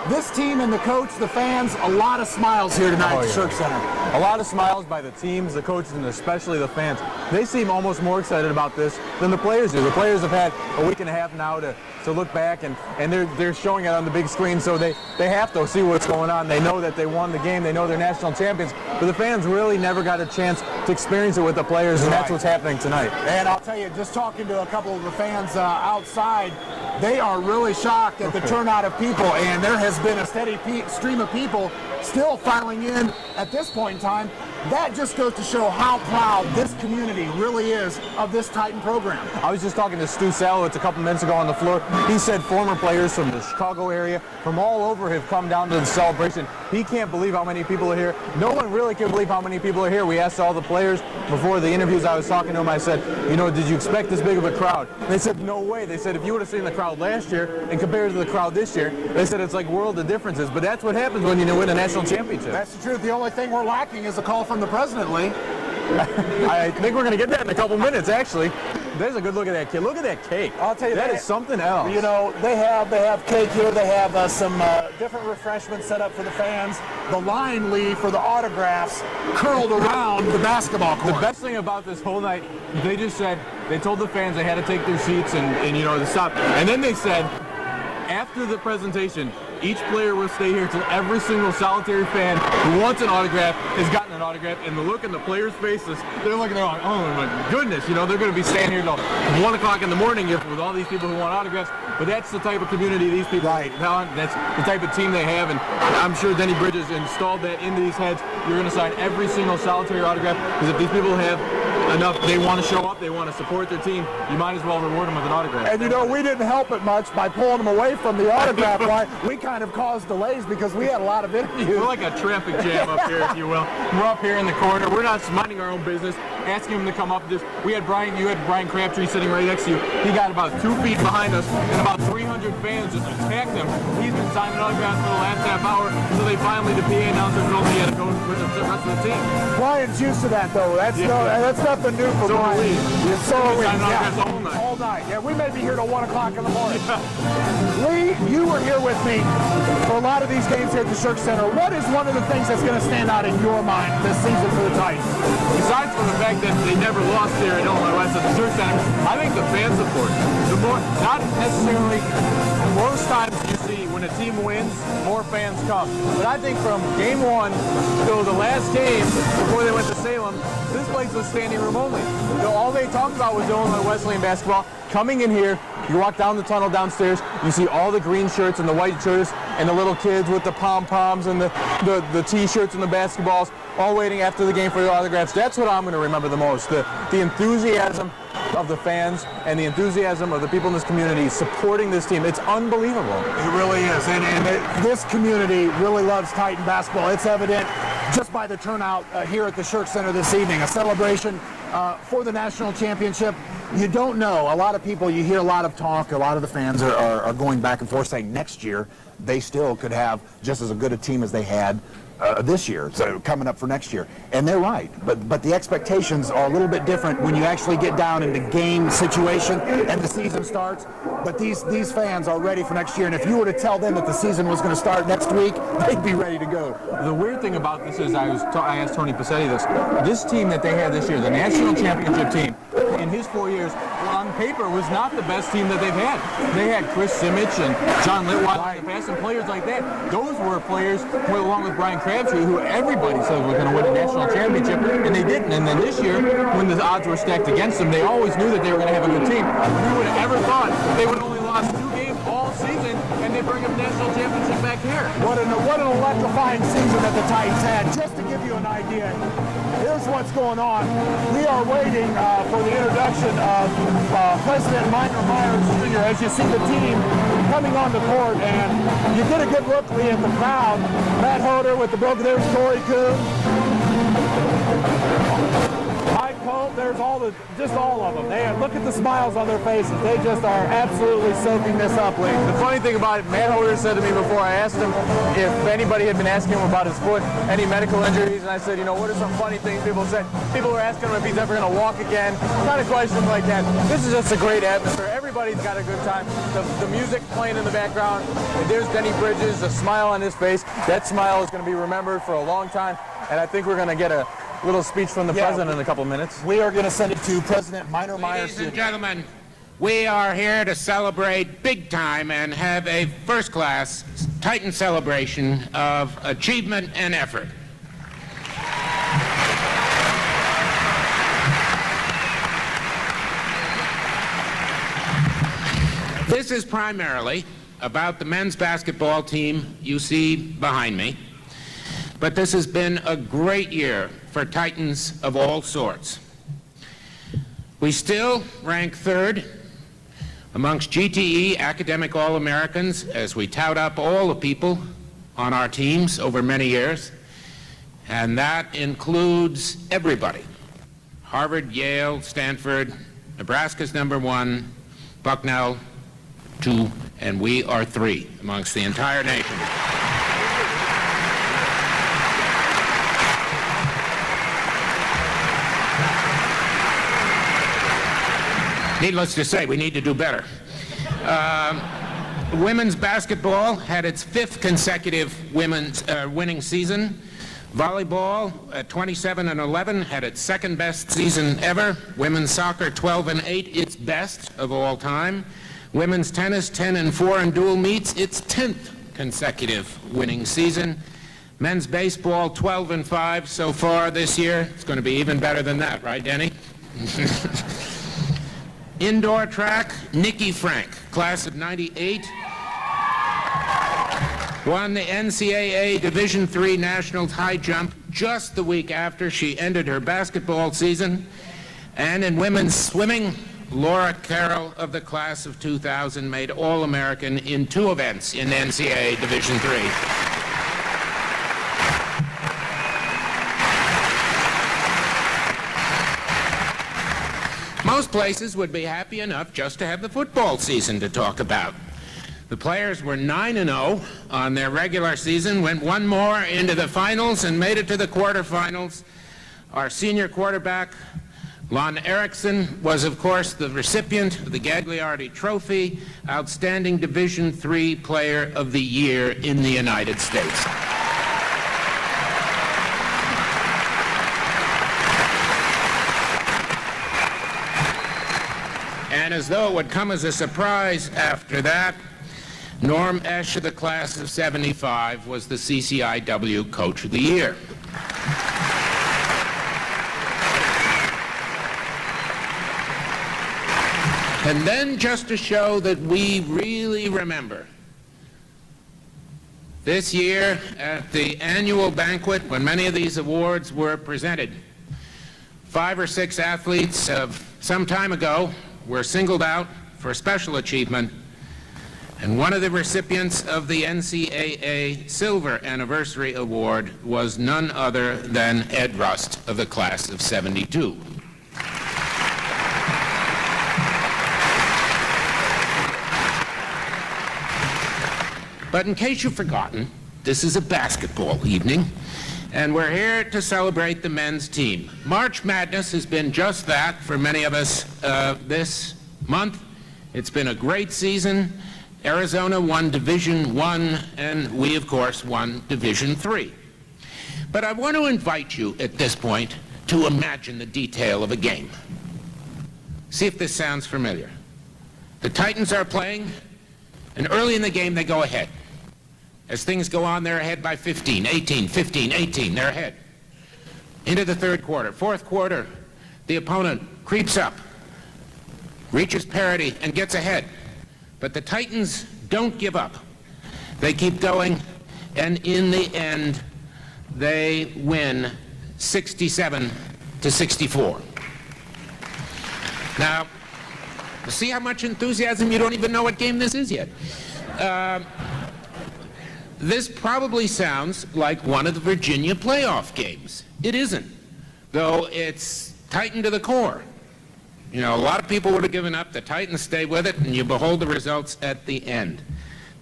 this team and the coach, the fans, a lot of smiles here tonight at the Shirk Center. A lot of smiles by the teams, the coaches, and especially the fans. They seem almost more excited about this than the players do. The players have had a week and a half now to look back, and they're showing it on the big screen, so they have to see what's going on. They know that they won the game. They know they're national champions. But the fans really never got a chance to experience it with the players, and that's what's happening tonight. And I'll tell you, just talking to a couple of the fans outside, they are really shocked at the turnout of people, and there has been a steady stream of people still filing in at this point in time. That just goes to show how proud this community really is of this Titan program. I was just talking to Stu Salowitz a couple minutes ago on the floor. He said former players from the Chicago area, from all over, have come down to the celebration. He can't believe how many people are here. No one really can believe how many people are here. We asked all the players before the interviews. I was talking to them. I said, you know, did you expect this big of a crowd? They said, no way. They said, if you would have seen the crowd last year and compared to the crowd this year, they said it's like world of differences. But that's what happens when you win a national championship. That's the truth. The only thing we're lacking is a call from the president, Lee. I think we're going to get that in a couple minutes, actually. There's a good look at that kid. Look at that cake. I'll tell you, that is something else. You know, they have cake here. They have some different refreshments set up for the fans. The line, Lee, for the autographs curled around the basketball court. The best thing about this whole night, they just said, they told the fans they had to take their seats and you know, to stop. And then they said, after the presentation, each player will stay here until every single solitary fan who wants an autograph has gotten an autograph. And the look in the players' faces, they're looking, they're like, oh my goodness, you know, they're going to be staying here until 1 o'clock in the morning with all these people who want autographs. But that's the type of community these people have. That's the type of team they have. And I'm sure Denny Bridges installed that into these heads. You're going to sign every single solitary autograph, because if these people have enough, they want to show up, they want to support their team, you might as well reward them with an autograph. And you know, we didn't help it much by pulling them away from the autograph line. We kind of caused delays because we had a lot of interviews. We're like a traffic jam up here, if you will. We're up here in the corner. We're not minding our own business, asking him to come up. You had Brian Crabtree sitting right next to you. He got about 2 feet behind us, and about 300 fans just attacked him. He's been signing autographs for the last half hour, so they finally, the PA announcer told me he had to go with the rest of the team. Brian's used to that, though. That's nothing new for So Brian. are we. So are we. Signing autographs Yeah. all night. All night. Yeah, we may be here till 1 o'clock in the morning. Lee, you were here with me for a lot of these games here at the Shirk Center. What is one of the things that's going to stand out in your mind this season for the Titans? Besides from the fact that they never lost there at Illinois West at the Shirk Center, I think the fan support. Not necessarily, most times you see when a team wins, more fans come. But I think from game 1 till the last game before they went to Salem, this place was standing room only. All they talked about was Illinois Wesleyan basketball. Coming in here, you walk down the tunnel downstairs, you see all the green shirts and the white shirts and the little kids with the pom-poms and the T-shirts and the basketballs, all waiting after the game for the autographs. That's what I'm going to remember the most, the enthusiasm of the fans and the enthusiasm of the people in this community supporting this team. It's unbelievable. It really is. And this community really loves Titan basketball. It's evident just by the turnout here at the Shirk Center this evening. A celebration for the national championship. You don't know. A lot of people, you hear a lot of talk. A lot of the fans are going back and forth saying next year they still could have just as good a team as they had this year, so coming up for next year. And they're right, but the expectations are a little bit different when you actually get down into game situation and the season starts. But these fans are ready for next year, and if you were to tell them that the season was going to start next week, they'd be ready to go. The weird thing about this is, I asked Tony Passetti this team that they had this year, the national championship team, in his 4 years, on paper, was not the best team that they've had. They had Chris Simic and John Litwiler in the past, and players like that. Those were players, along with Brian Crabtree, who everybody said was going to win a national championship, and they didn't. And then this year, when the odds were stacked against them, they always knew that they were going to have a good team. Who would have ever thought they would only lost 2 games all season, and they bring a national championship back here? What an electrifying season that the Titans had. Just to give you an idea, here's what's going on. We are waiting for the introduction of President Minor Myers Jr. As you see the team coming on the court, and you get a good look, Lee, at the crowd. Matt Hoder with the broken. There's Corey Kuhn. Mike Pope, there's just all of them. Look at the smiles on their faces. They just are absolutely soaking this up, Lee. The funny thing about it, Matt Hoder said to me before, I asked him if anybody had been asking him about his foot, any medical injuries, and I said, what are some funny things people said? People were asking him if he's ever going to walk again, kind of questions like that. This is just a great atmosphere. Everybody's got a good time. The music playing in the background. There's Denny Bridges, a smile on his face. That smile is going to be remembered for a long time, and I think we're going to get a little speech from the president in a couple minutes. We are going to send it to President Minor Myers. Ladies and gentlemen, we are here to celebrate big time and have a first-class Titan celebration of achievement and effort. This is primarily about the men's basketball team you see behind me, but this has been a great year for Titans of all sorts. We still rank 3rd amongst GTE academic All-Americans as we tout up all the people on our teams over many years, and that includes everybody. Harvard, Yale, Stanford, Nebraska's #1, Bucknell 2, and we are 3 amongst the entire nation. Needless to say, we need to do better. Women's basketball had its 5th consecutive winning season. Volleyball at 27-11 had its 2nd best season ever. Women's soccer 12-8, its best of all time. Women's tennis 10-4 in dual meets, its 10th consecutive winning season. Men's baseball 12-5 so far this year. It's going to be even better than that, right, Denny? Indoor track, Nikki Frank, class of '98, won the NCAA Division III National High Jump just the week after she ended her basketball season. And in women's swimming, Laura Carroll of the class of 2000 made All-American in 2 events in NCAA Division III. Most places would be happy enough just to have the football season to talk about. The players were 9-0 on their regular season, went one more into the finals and made it to the quarterfinals. Our senior quarterback, Lon Erickson, was of course the recipient of the Gagliardi Trophy, Outstanding Division III Player of the Year in the United States. And as though it would come as a surprise after that, Norm Esch of the class of 75 was the CCIW Coach of the Year. And then, just to show that we really remember, this year at the annual banquet when many of these awards were presented, 5 or 6 athletes of some time ago were singled out for special achievement, and one of the recipients of the NCAA Silver Anniversary Award was none other than Ed Rust of the class of 72. But in case you've forgotten, this is a basketball evening, and we're here to celebrate the men's team. March Madness has been just that for many of us this month. It's been a great season. Arizona won Division I, and we, of course, won Division III. But I want to invite you at this point to imagine the detail of a game. See if this sounds familiar. The Titans are playing, and early in the game they go ahead. As things go on, they're ahead by 15, 18, 15, 18, they're ahead. Into the third quarter. Fourth quarter, the opponent creeps up, reaches parity, and gets ahead. But the Titans don't give up. They keep going, and in the end, they win 67-64. Now, see how much enthusiasm? You don't even know what game this is yet. This probably sounds like one of the Virginia playoff games. It isn't, though it's Titan to the core. You know, a lot of people would have given up. The Titans stay with it, and you behold the results at the end.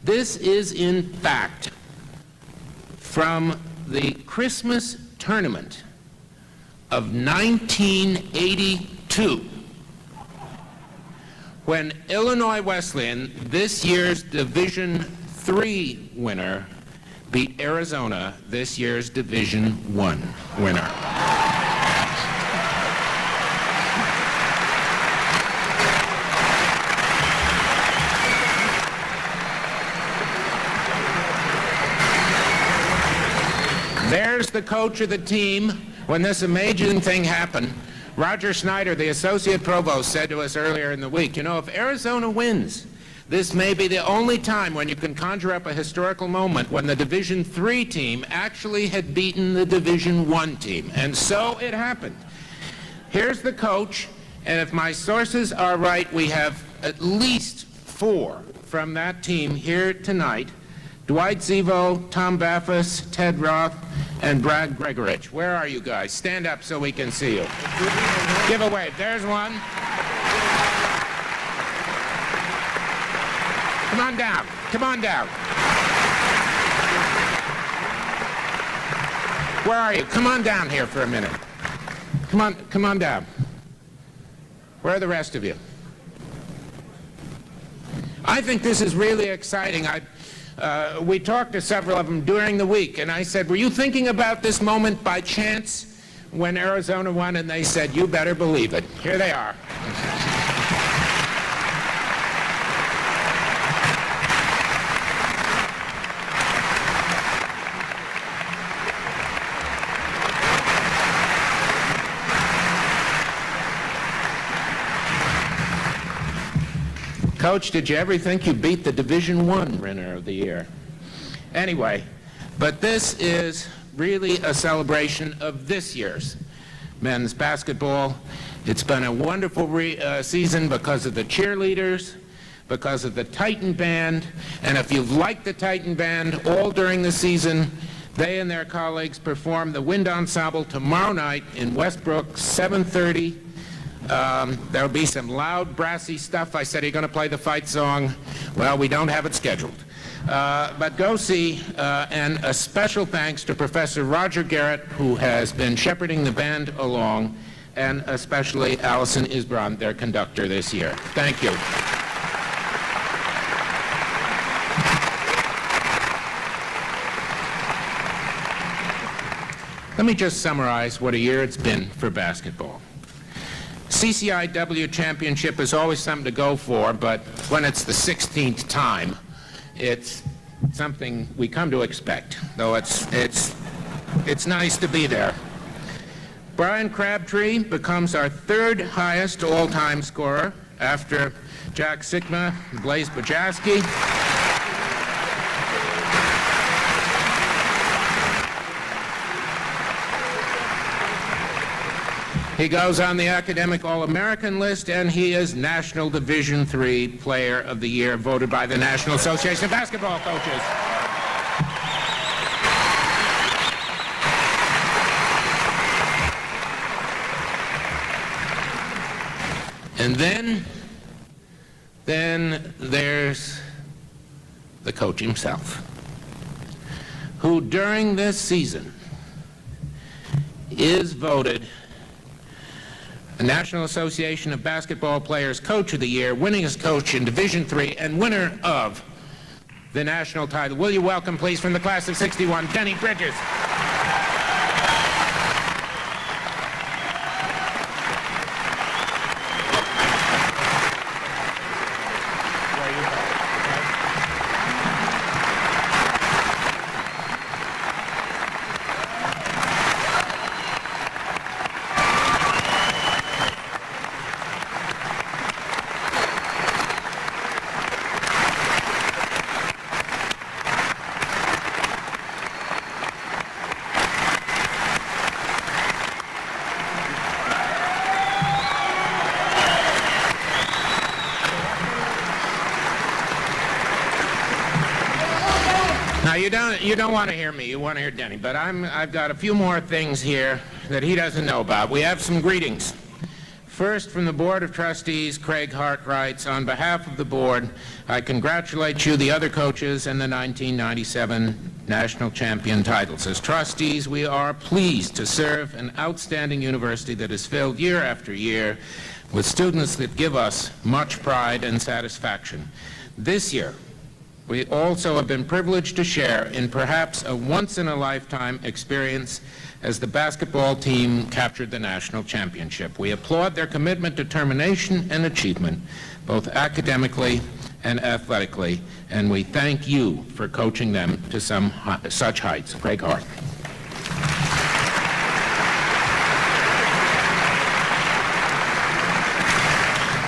This is, in fact, from the Christmas tournament of 1982, when Illinois Wesleyan, this year's Division III winner, beat Arizona, this year's Division I winner. There's the coach of the team when this amazing thing happened. Roger Snyder, the associate provost, said to us earlier in the week, you know, if Arizona wins, this may be the only time when you can conjure up a historical moment when the Division III team actually had beaten the Division I team. And so it happened. Here's the coach, and if my sources are right, we have at least 4 from that team here tonight. Dwight Zevo, Tom Baffis, Ted Roth, and Brad Gregorich. Where are you guys? Stand up so we can see you. Give a wave. There's one. Come on down. Come on down. Where are you? Come on down here for a minute. Come on down. Where are the rest of you? I think this is really exciting. We talked to several of them during the week, and I said, were you thinking about this moment by chance when Arizona won? And they said, you better believe it. Here they are. Coach, did you ever think you beat the Division I winner of the year? Anyway, but this is really a celebration of this year's men's basketball. It's been a wonderful season because of the cheerleaders, because of the Titan Band, and if you've liked the Titan Band all during the season, they and their colleagues perform the Wind Ensemble tomorrow night in Westbrook, 7:30. There'll be some loud, brassy stuff. I said, are you going to play the fight song? Well, we don't have it scheduled. But go see, and a special thanks to Professor Roger Garrett, who has been shepherding the band along, and especially Allison Isbron, their conductor this year. Thank you. Let me just summarize what a year it's been for basketball. CCIW championship is always something to go for, but when it's the 16th time, it's something we come to expect, though it's nice to be there. Brian Crabtree becomes our third highest all-time scorer after Jack Sikma and Blaise Bajaski. He goes on the Academic All-American list, and he is National Division III Player of the Year, voted by the National Association of Basketball Coaches. And then there's the coach himself, who during this season is voted the National Association of Basketball Players Coach of the Year, winningest coach in Division III, and winner of the national title. Will you welcome, please, from the class of '61, Denny Bridges. You don't want to hear me, you want to hear Denny, but I've got a few more things here that he doesn't know about. We have some greetings. First, from the Board of Trustees, Craig Hart writes, on behalf of the board, I congratulate you, the other coaches, and the 1997 national champion titles. As trustees, we are pleased to serve an outstanding university that is filled year after year with students that give us much pride and satisfaction. This year, we also have been privileged to share in perhaps a once-in-a-lifetime experience as the basketball team captured the national championship. We applaud their commitment, determination, and achievement, both academically and athletically, and we thank you for coaching them to such heights. Craig Hart.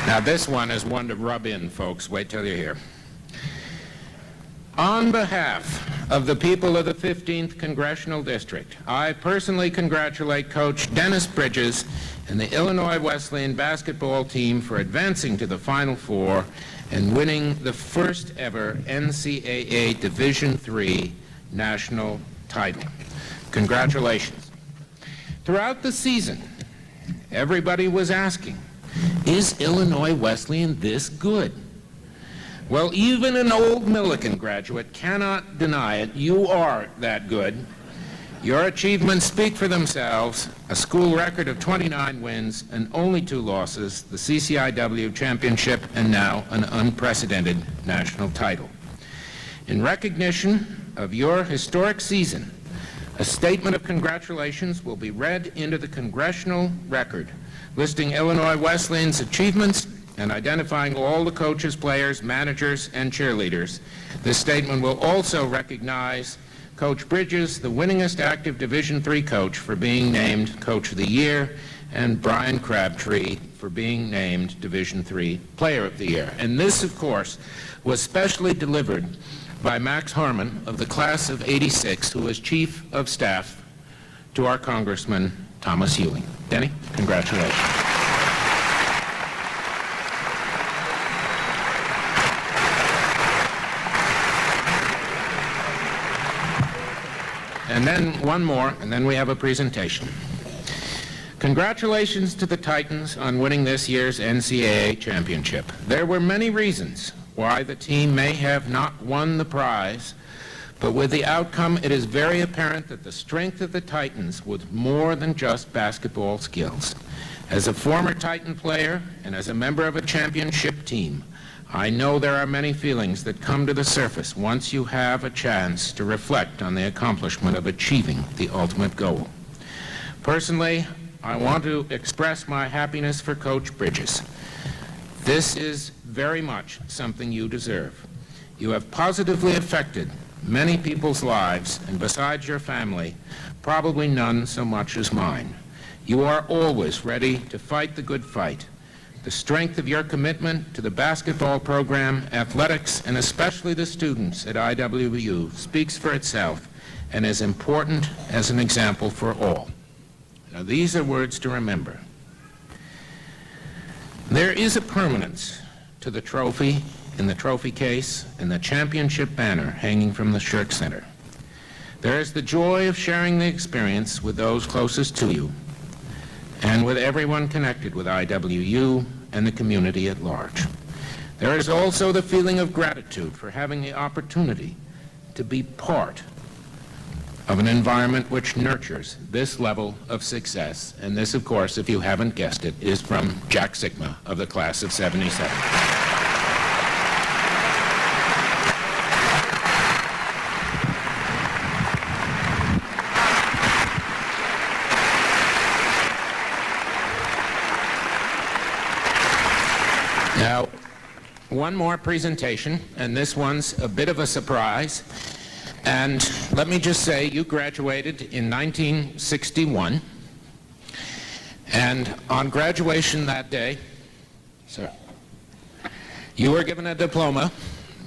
Now this one is one to rub in, folks. Wait till you hear. On behalf of the people of the 15th Congressional District, I personally congratulate Coach Dennis Bridges and the Illinois Wesleyan basketball team for advancing to the Final Four and winning the first ever NCAA Division III national title. Congratulations. Throughout the season, everybody was asking, is Illinois Wesleyan this good? Well, even an old Millikan graduate cannot deny it. You are that good. Your achievements speak for themselves. A school record of 29 wins and only 2 losses, the CCIW championship, and now an unprecedented national title. In recognition of your historic season, a statement of congratulations will be read into the congressional record, listing Illinois Wesleyan's achievements and identifying all the coaches, players, managers, and cheerleaders. This statement will also recognize Coach Bridges, the winningest active Division III coach, for being named Coach of the Year, and Brian Crabtree for being named Division III Player of the Year. And this, of course, was specially delivered by Max Harmon of the class of '86, who was Chief of Staff to our Congressman Thomas Ewing. Denny, congratulations. and then one more, and then we have a presentation. Congratulations to the Titans on winning this year's NCAA championship. There were many reasons why the team may have not won the prize, but with the outcome, it is very apparent that the strength of the Titans was more than just basketball skills. As a former Titan player and as a member of a championship team, I know there are many feelings that come to the surface once you have a chance to reflect on the accomplishment of achieving the ultimate goal. Personally, I want to express my happiness for Coach Bridges. This is very much something you deserve. You have positively affected many people's lives, and besides your family, probably none so much as mine. You are always ready to fight the good fight. The strength of your commitment to the basketball program, athletics, and especially the students at IWU speaks for itself and is important as an example for all. Now, these are words to remember. There is a permanence to the trophy in the trophy case and the championship banner hanging from the Shirk Center. There is the joy of sharing the experience with those closest to you and with everyone connected with IWU and the community at large. There is also the feeling of gratitude for having the opportunity to be part of an environment which nurtures this level of success. And this, of course, if you haven't guessed it, is from Jack Sigma of the class of '77. Now, one more presentation, and this one's a bit of a surprise. And let me just say, you graduated in 1961, and on graduation that day, sir, you were given a diploma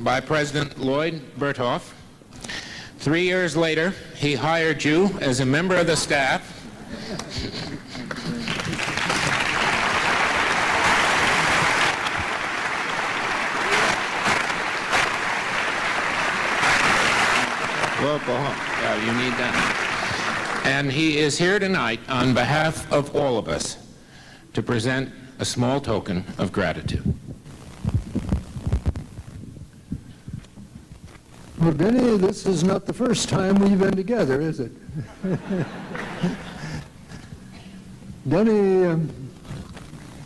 by President Lloyd Berthoff. 3 years later, he hired you as a member of the staff. Yeah, you need that. And he is here tonight on behalf of all of us to present a small token of gratitude. Well, Denny, this is not the first time we've been together, is it? Denny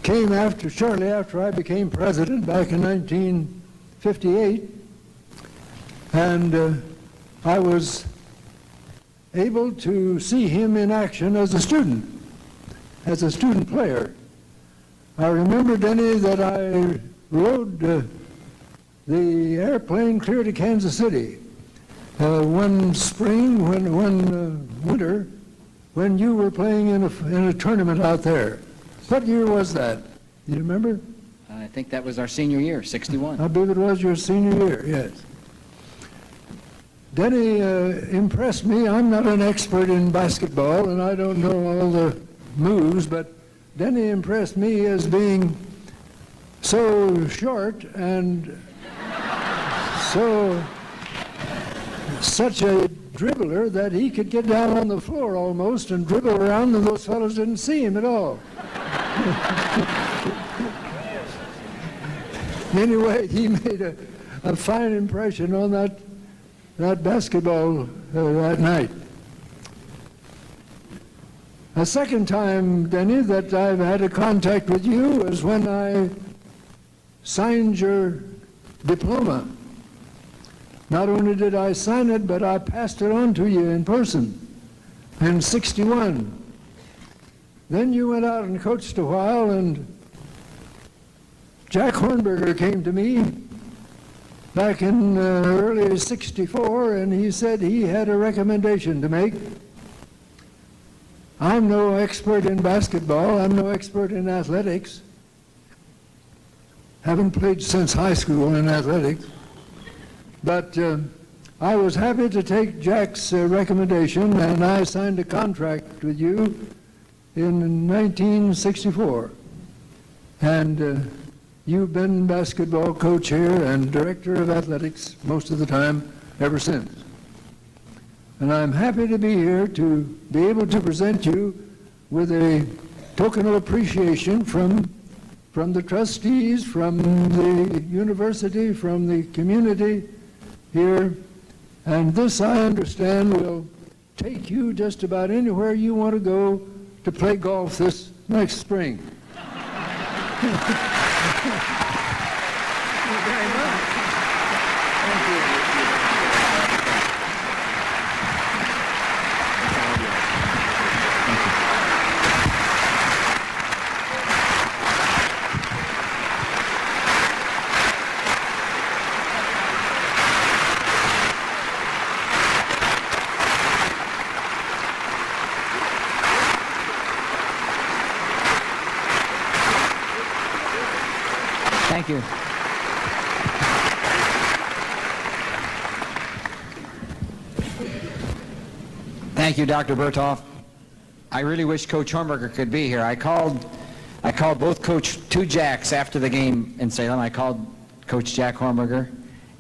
came shortly after I became president back in 1958, and I was able to see him in action as a student player. I remember, Denny, that I rode the airplane clear to Kansas City one spring, one winter, when you were playing in a tournament out there. What year was that? Do you remember? I think that was our senior year, '61. I believe it was your senior year, yes. Denny impressed me. I'm not an expert in basketball, and I don't know all the moves, but Denny impressed me as being so short and such a dribbler that he could get down on the floor almost and dribble around, and those fellows didn't see him at all. Anyway, he made a fine impression on that basketball that night. A second time, Denny, that I've had a contact with you was when I signed your diploma. Not only did I sign it, but I passed it on to you in person in '61. Then you went out and coached a while, and Jack Hornberger came to me back in early '64, and he said he had a recommendation to make. I'm no expert in basketball. I'm no expert in athletics. Haven't played since high school in athletics. But I was happy to take Jack's recommendation, and I signed a contract with you in 1964. And you've been basketball coach here and director of athletics most of the time ever since. And I'm happy to be here to be able to present you with a token of appreciation from the trustees, from the university, from the community here. And this, I understand, will take you just about anywhere you want to go to play golf this next spring. Thank you very much. Thank you. Thank you. Thank you, Dr. Berthoff. I really wish Coach Hornberger could be here. I called both two Jacks after the game in Salem. I called Coach Jack Hornberger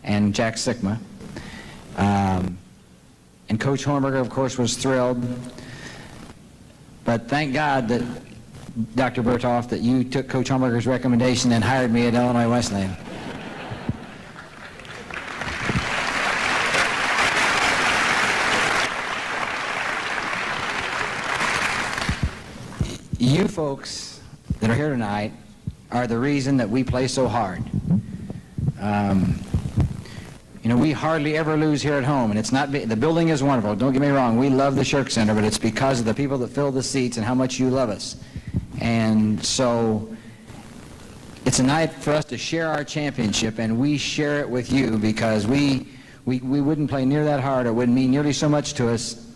and Jack Sikma. And Coach Hornberger, of course, was thrilled. But thank God that Dr. Berthoff, that you took Coach Hornberger's recommendation and hired me at Illinois Wesleyan. You folks that are here tonight are the reason that we play so hard. You know, we hardly ever lose here at home, and it's not, the building is wonderful, don't get me wrong, we love the Shirk Center, but it's because of the people that fill the seats and how much you love us. And so it's a night for us to share our championship, and we share it with you because we wouldn't play near that hard, or it wouldn't mean nearly so much to us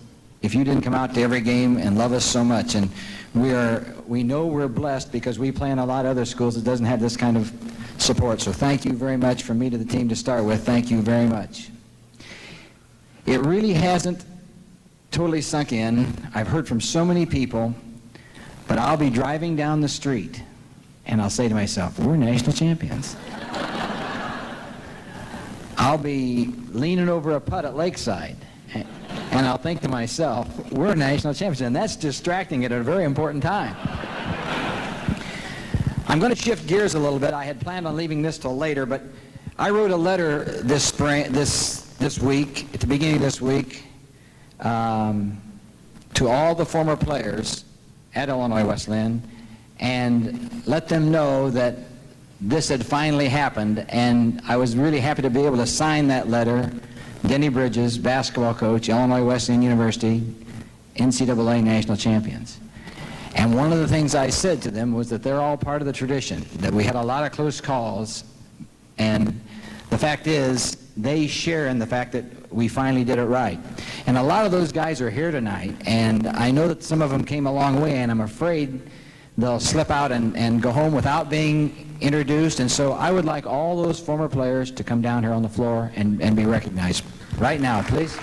if you didn't come out to every game and love us so much. And we know we're blessed because we play in a lot of other schools that doesn't have this kind of support. So thank you very much from me to the team to start with. Thank you very much. It really hasn't totally sunk in. I've heard from so many people, but I'll be driving down the street and I'll say to myself, we're national champions. I'll be leaning over a putt at Lakeside and I'll think to myself, we're national champions, and that's distracting at a very important time. I'm going to shift gears a little bit. I had planned on leaving this till later, but I wrote a letter this spring, this week, at the beginning of this week, to all the former players at Illinois Wesleyan, and let them know that this had finally happened, and I was really happy to be able to sign that letter. Denny Bridges, basketball coach, Illinois Wesleyan University, NCAA national champions. And one of the things I said to them was that they're all part of the tradition, that we had a lot of close calls, and the fact is they share in the fact that we finally did it right. And a lot of those guys are here tonight, and I know that some of them came a long way, and I'm afraid they'll slip out and go home without being introduced. And so I would like all those former players to come down here on the floor and be recognized right now, please.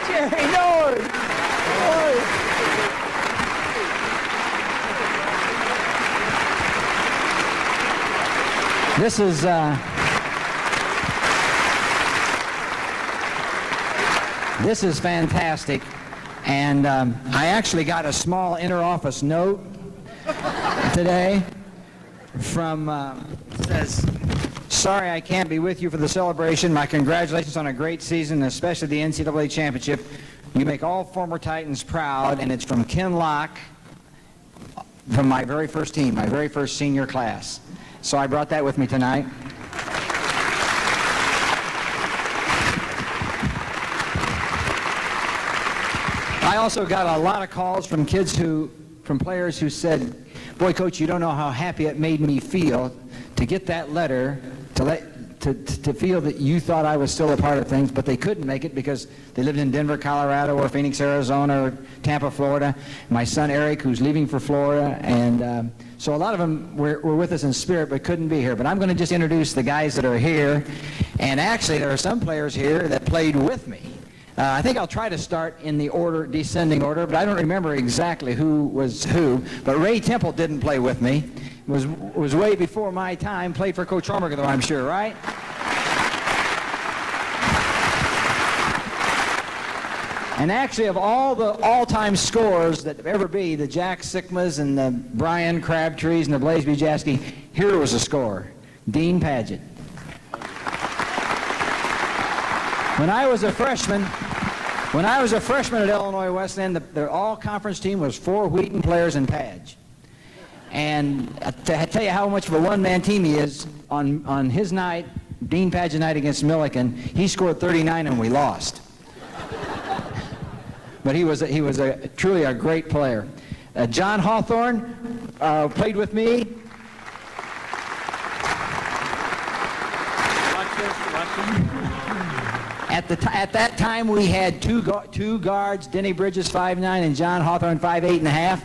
Jerry North! This is fantastic, and I actually got a small inter-office note today from says, sorry I can't be with you for the celebration. My congratulations on a great season, especially the NCAA championship. You make all former Titans proud, and it's from Ken Locke, from my very first team, my very first senior class. So I brought that with me tonight. I also got a lot of calls from players who said, boy, Coach, you don't know how happy it made me feel to get that letter, to to feel that you thought I was still a part of things, but they couldn't make it because they lived in Denver, Colorado, or Phoenix, Arizona, or Tampa, Florida. My son Eric, who's leaving for Florida, and so a lot of them were with us in spirit but couldn't be here. But I'm going to just introduce the guys that are here, and actually there are some players here that played with me. I think I'll try to start in the order, descending order, but I don't remember exactly who was who. But Ray Temple didn't play with me. Was way before my time. Played for Coach Hormiger, though, I'm sure, right? And actually, of all the all-time scores that ever be, the Jack Sikmas and the Brian Crabtrees and the Blaze Bujaski, here was a score: Dean Padgett. When I was a freshman at Illinois Wesleyan, the all-conference team was 4 Wheaton players and Padge. And to tell you how much of a one-man team he is, on his night, Dean Padgett night against Milliken, he scored 39 and we lost. But he was truly a great player. John Hawthorne played with me. At that time, we had two guards, Denny Bridges 5'9", and John Hawthorne 5'8.5".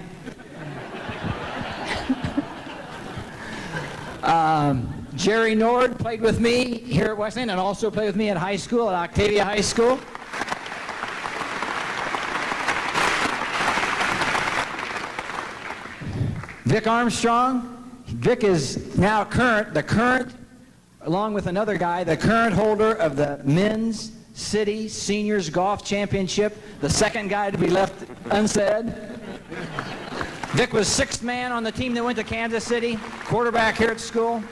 Jerry Nord played with me here at Wesleyan and also played with me at high school, at Octavia High School. Vic Armstrong. Vic is now the current, along with another guy, the current holder of the men's city seniors golf championship, the second guy to be left unsaid. Vic was 6th man on the team that went to Kansas City, quarterback here at school.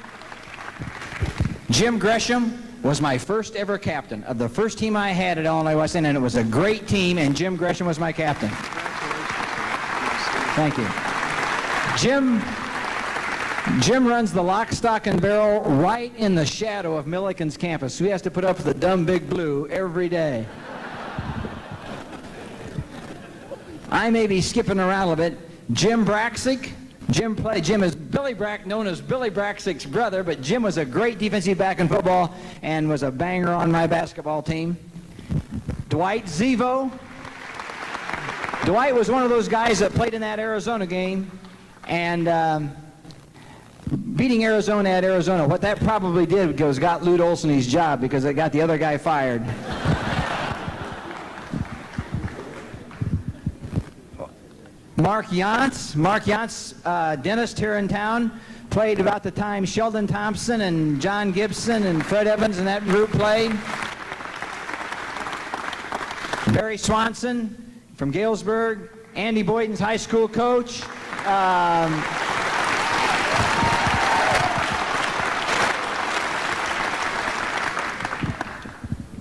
Jim Gresham was my first ever captain of the first team I had at Illinois Wesleyan, and it was a great team, and Jim Gresham was my captain. Thank you. Jim runs the lock, stock, and barrel right in the shadow of Milliken's campus. So he has to put up with the dumb big blue every day. I may be skipping around a little bit. Jim Braxick. Jim is Billy known as Billy Braxick's brother, but Jim was a great defensive back in football and was a banger on my basketball team. Dwight Zevo. Dwight was one of those guys that played in that Arizona game, and beating Arizona at Arizona, what that probably did was got Lute Olson his job because it got the other guy fired. Mark Yantz, dentist here in town, played about the time Sheldon Thompson and John Gibson and Fred Evans and that group played. Barry Swanson from Galesburg, Andy Boyden's high school coach.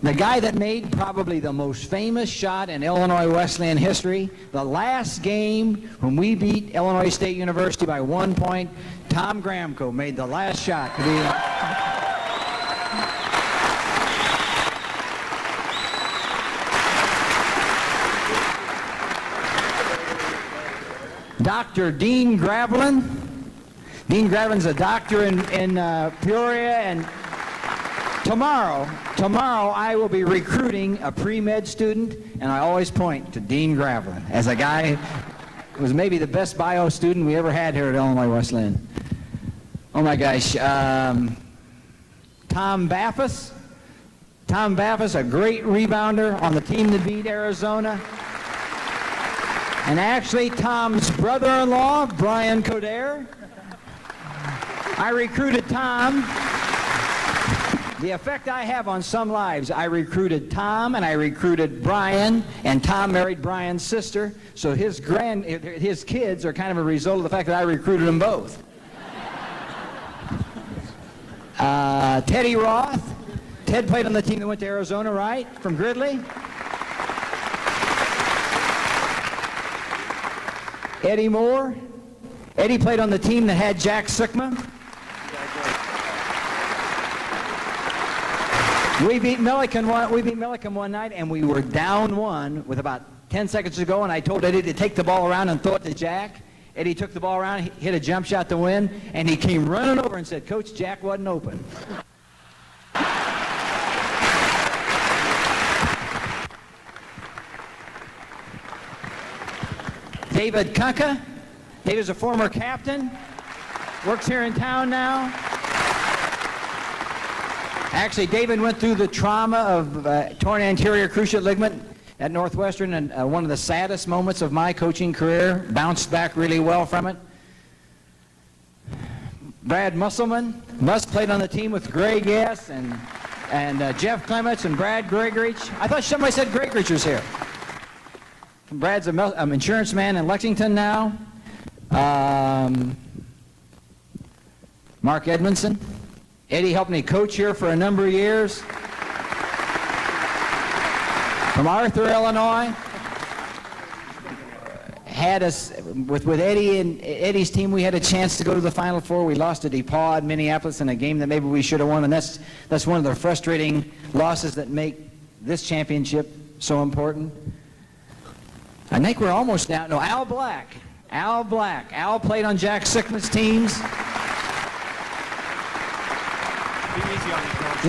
The guy that made probably the most famous shot in Illinois Wesleyan history, the last game when we beat Illinois State University by 1 point, Tom Gramco made the last shot to be... Dr. Dean Gravelin. Dean Gravelin's a doctor in Peoria, and tomorrow I will be recruiting a pre-med student, and I always point to Dean Gravelin as a guy who was maybe the best bio student we ever had here at Illinois Wesleyan. Oh my gosh. Tom Baffus. Tom Baffus, a great rebounder on the team that beat Arizona. And actually, Tom's brother-in-law, Brian Coderre. I recruited Tom. The effect I have on some lives, I recruited Tom and I recruited Brian, and Tom married Brian's sister, so his kids are kind of a result of the fact that I recruited them both. Teddy Roth. Ted played on the team that went to Arizona, right? From Gridley. Eddie Moore. Eddie played on the team that had Jack Sikma. We beat Milliken one night, and we were down 1 with about 10 seconds to go, and I told Eddie to take the ball around and throw it to Jack. Eddie took the ball around, hit a jump shot to win, and he came running over and said, "Coach, Jack wasn't open." David Kunka. David's a former captain, works here in town now. Actually, David went through the trauma of torn anterior cruciate ligament at Northwestern, and one of the saddest moments of my coaching career. Bounced back really well from it. Brad Musselman. Played on the team with Greg Yes and Jeff Clements and Brad Gregorich. I thought somebody said Gregorich was here. Brad's an insurance man in Lexington now. Mark Edmondson. Eddie helped me coach here for a number of years. From Arthur, Illinois. Had us, with Eddie and Eddie's team, we had a chance to go to the Final Four. We lost to DePaul in Minneapolis in a game that maybe we should have won, and that's one of the frustrating losses that make this championship so important. I think we're almost down. No, Al Black. Al played on Jack Sickman's teams.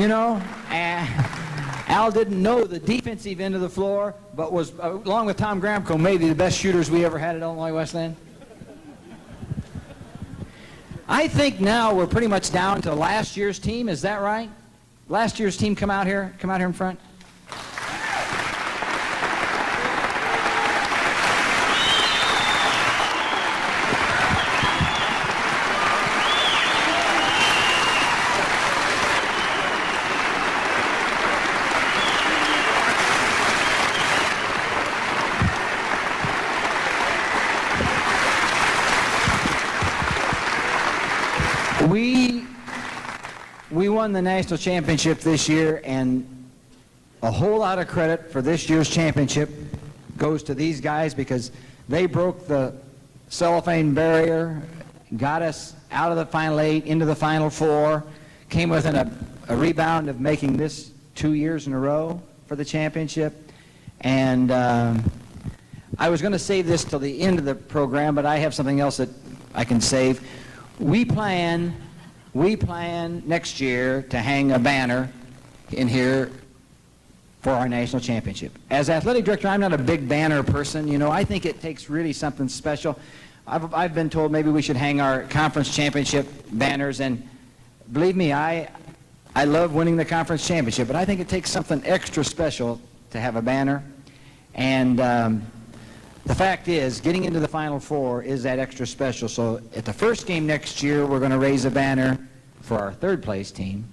You know, Al didn't know the defensive end of the floor, but was, along with Tom Gramco, maybe the best shooters we ever had at Illinois Wesleyan. I think now we're pretty much down to last year's team. Is that right? Last year's team come out here in front. We won the national championship this year, and a whole lot of credit for this year's championship goes to these guys because they broke the cellophane barrier, got us out of the Final 8, into the Final 4, came within a rebound of making this 2 years in a row for the championship. And I was going to save this till the end of the program, but I have something else that I can save. We plan next year to hang a banner in here for our national championship. As athletic director, I'm not a big banner person. You know, I think it takes really something special. I've been told maybe we should hang our conference championship banners, and believe me, I love winning the conference championship, but I think it takes something extra special to have a banner. And the fact is, getting into the Final Four is that extra special. So at the first game next year, we're going to raise a banner for our third place team.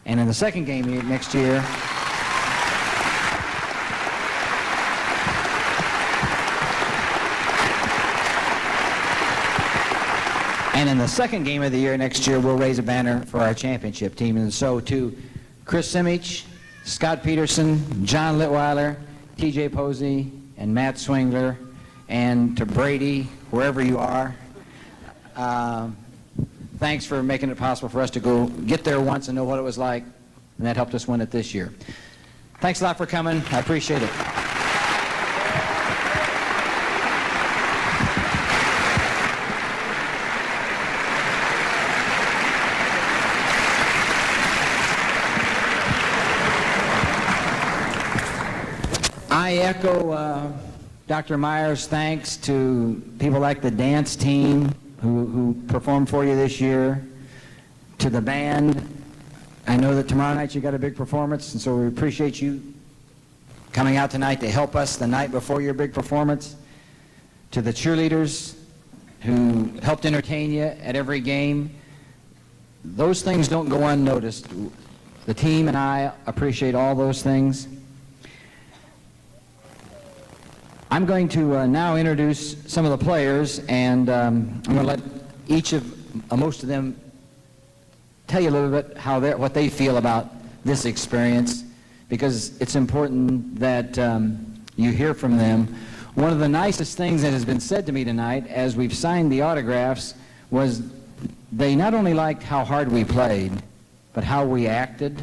And in the second game next year, of the year next year, we'll raise a banner for our championship team. And so to Chris Simich, Scott Peterson, John Litweiler, TJ Posey, and Matt Swingler, and to Brady, wherever you are, thanks for making it possible for us to go get there once and know what it was like, and that helped us win it this year. Thanks a lot for coming. I appreciate it. I echo Dr. Meyer's thanks to people like the dance team who performed for you this year, to the band. I know that tomorrow night you got a big performance, and so we appreciate you coming out tonight to help us the night before your big performance. To the cheerleaders who helped entertain you at every game. Those things don't go unnoticed. The team and I appreciate all those things. I'm going to now introduce some of the players, and I'm going to let most of them tell you a little bit what they feel about this experience, because it's important that you hear from them. One of the nicest things that has been said to me tonight as we've signed the autographs was they not only liked how hard we played, but how we acted.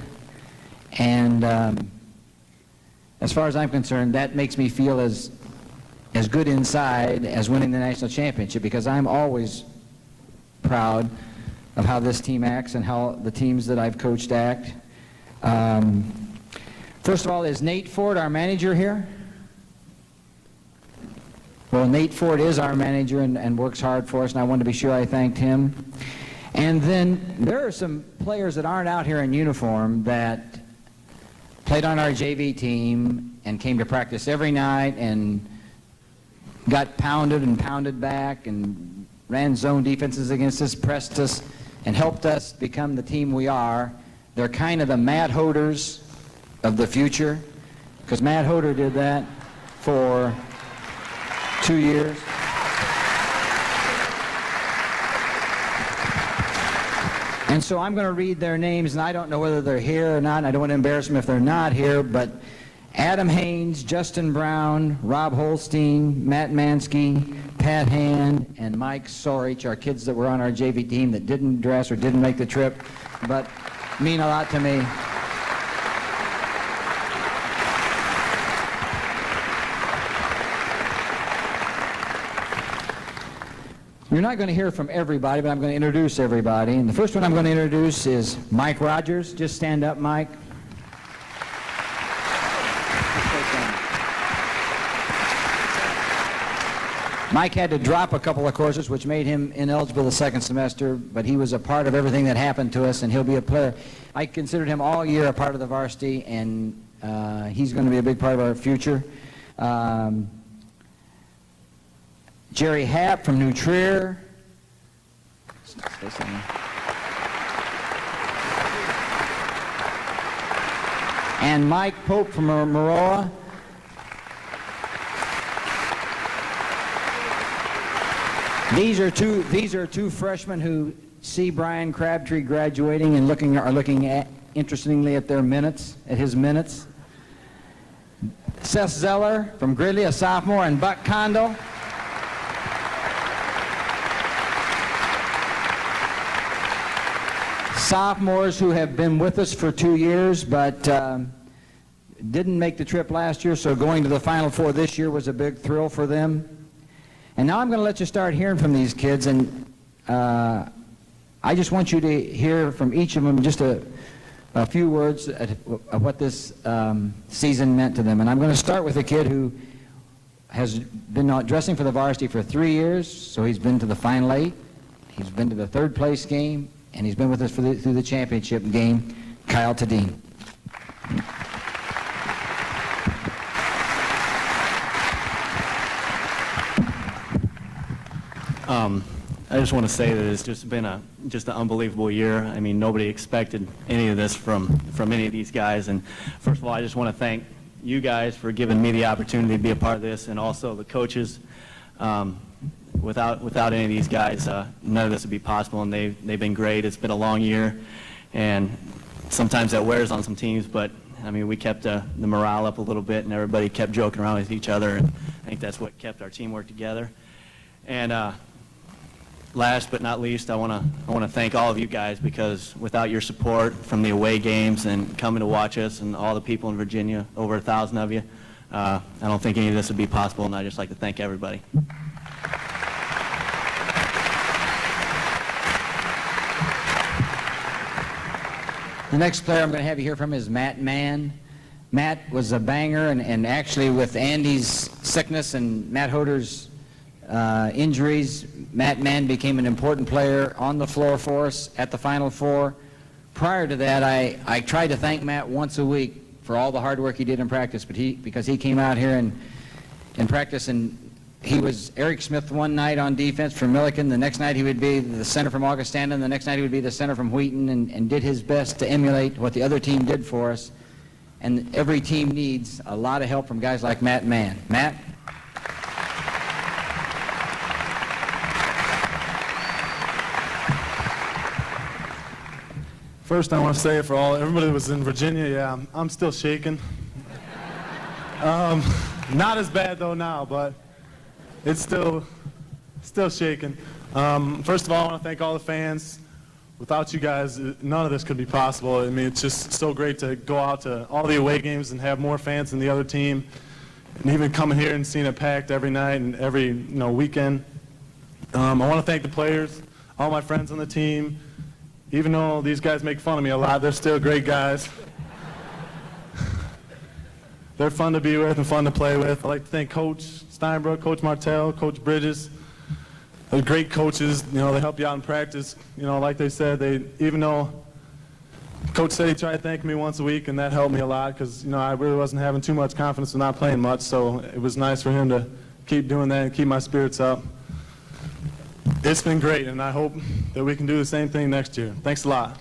And as far as I'm concerned, that makes me feel as good inside as winning the national championship, because I'm always proud of how this team acts and how the teams that I've coached act. First of all, is Nate Ford, our manager, here? Well, Nate Ford is our manager and works hard for us, and I wanted to be sure I thanked him. And then there are some players that aren't out here in uniform that played on our JV team and came to practice every night and got pounded and pounded back and ran zone defenses against us, pressed us, and helped us become the team we are. They're kind of the Matt Hoders of the future, because Matt Hoder did that for 2 years. And so I'm going to read their names, and I don't know whether they're here or not, and I don't want to embarrass them if they're not here, but Adam Haynes, Justin Brown, Rob Holstein, Matt Mansky, Pat Hand, and Mike Sorich are kids that were on our JV team that didn't dress or didn't make the trip, but mean a lot to me. You're not going to hear from everybody, but I'm going to introduce everybody. And the first one I'm going to introduce is Mike Rogers. Just stand up, Mike. Mike had to drop a couple of courses, which made him ineligible the second semester, but he was a part of everything that happened to us, and he'll be a player. I considered him all year a part of the varsity, and he's going to be a big part of our future. Jerry Happ from New Trier. And Mike Pope from Maroa. These are two freshmen who see Brian Crabtree graduating and are looking at, interestingly, at their minutes, at his minutes. Seth Zeller from Gridley, a sophomore, and Buck Condell. Sophomores who have been with us for 2 years, but didn't make the trip last year, so going to the Final Four this year was a big thrill for them. And now I'm going to let you start hearing from these kids, and I just want you to hear from each of them just a few words of what this season meant to them. And I'm going to start with a kid who has been dressing for the varsity for 3 years, so he's been to the Final Eight, he's been to the third place game, and he's been with us through the championship game, Kyle Tadine. I just want to say that it's just been an unbelievable year. I mean, nobody expected any of this from any of these guys. And first of all, I just want to thank you guys for giving me the opportunity to be a part of this, and also the coaches. Without any of these guys, none of this would be possible, and they've been great. It's been a long year, and sometimes that wears on some teams, but I mean, we kept the morale up a little bit, and everybody kept joking around with each other, and I think that's what kept our teamwork together. And last but not least, I want to thank all of you guys, because without your support from the away games and coming to watch us, and all the people in Virginia, over 1,000 of you, I don't think any of this would be possible, and I'd just like to thank everybody. The next player I'm going to have you hear from is Matt Mann. Matt was a banger, and actually with Andy's sickness and Matt Hoder's injuries, Matt Mann became an important player on the floor for us at the Final Four. Prior to that, I tried to thank Matt once a week for all the hard work he did in practice, but because he came out here in practice, and he was Eric Smith one night on defense from Milliken. The next night he would be the center from Augustana. The next night he would be the center from Wheaton, and did his best to emulate what the other team did for us. And every team needs a lot of help from guys like Matt Mann. Matt? First, I want to say for everybody that was in Virginia, yeah, I'm still shaking. Not as bad though now, but it's still shaking. First of all, I want to thank all the fans. Without you guys, none of this could be possible. I mean, it's just so great to go out to all the away games and have more fans than the other team, and even coming here and seeing it packed every night and every weekend. I want to thank the players, all my friends on the team. Even though these guys make fun of me a lot, they're still great guys. they're fun to be with and fun to play with. I'd like to thank Coach Steinbrook, Coach Martell, Coach Bridges. They're great coaches. You know, they help you out in practice. You know, like they said, even though Coach said he tried to thank me once a week, and that helped me a lot because, you know, I really wasn't having too much confidence in not playing much, so it was nice for him to keep doing that and keep my spirits up. It's been great, and I hope that we can do the same thing next year. Thanks a lot.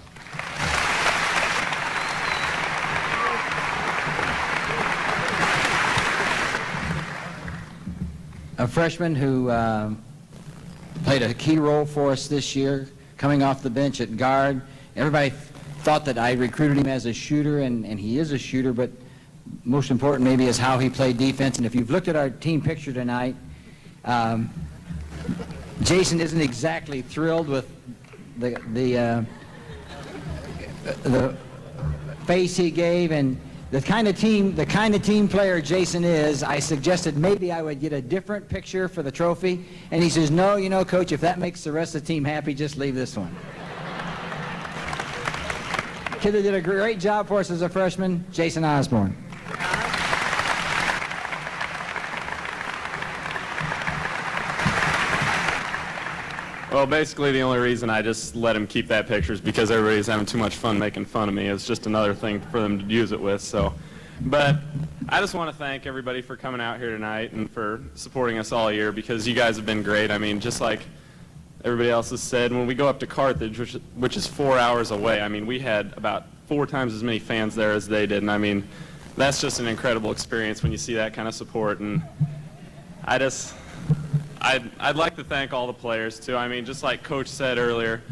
A freshman who played a key role for us this year, coming off the bench at guard. Everybody thought that I recruited him as a shooter, and he is a shooter, but most important maybe is how he played defense. And if you've looked at our team picture tonight, Jason isn't exactly thrilled with the face he gave, and the kind of team player Jason is. I suggested maybe I would get a different picture for the trophy, and he says, no, you know, Coach, if that makes the rest of the team happy, just leave this one. Kid that did a great job for us as a freshman, Jason Osborne. Well, basically the only reason I just let him keep that picture is because everybody's having too much fun making fun of me. It's just another thing for them to use it with. So, but I just want to thank everybody for coming out here tonight and for supporting us all year, because you guys have been great. I mean, just like everybody else has said, when we go up to Carthage, which is 4 hours away, I mean, we had about 4 times as many fans there as they did. And I mean, that's just an incredible experience when you see that kind of support. And I'd like to thank all the players, too. I mean, just like Coach said earlier,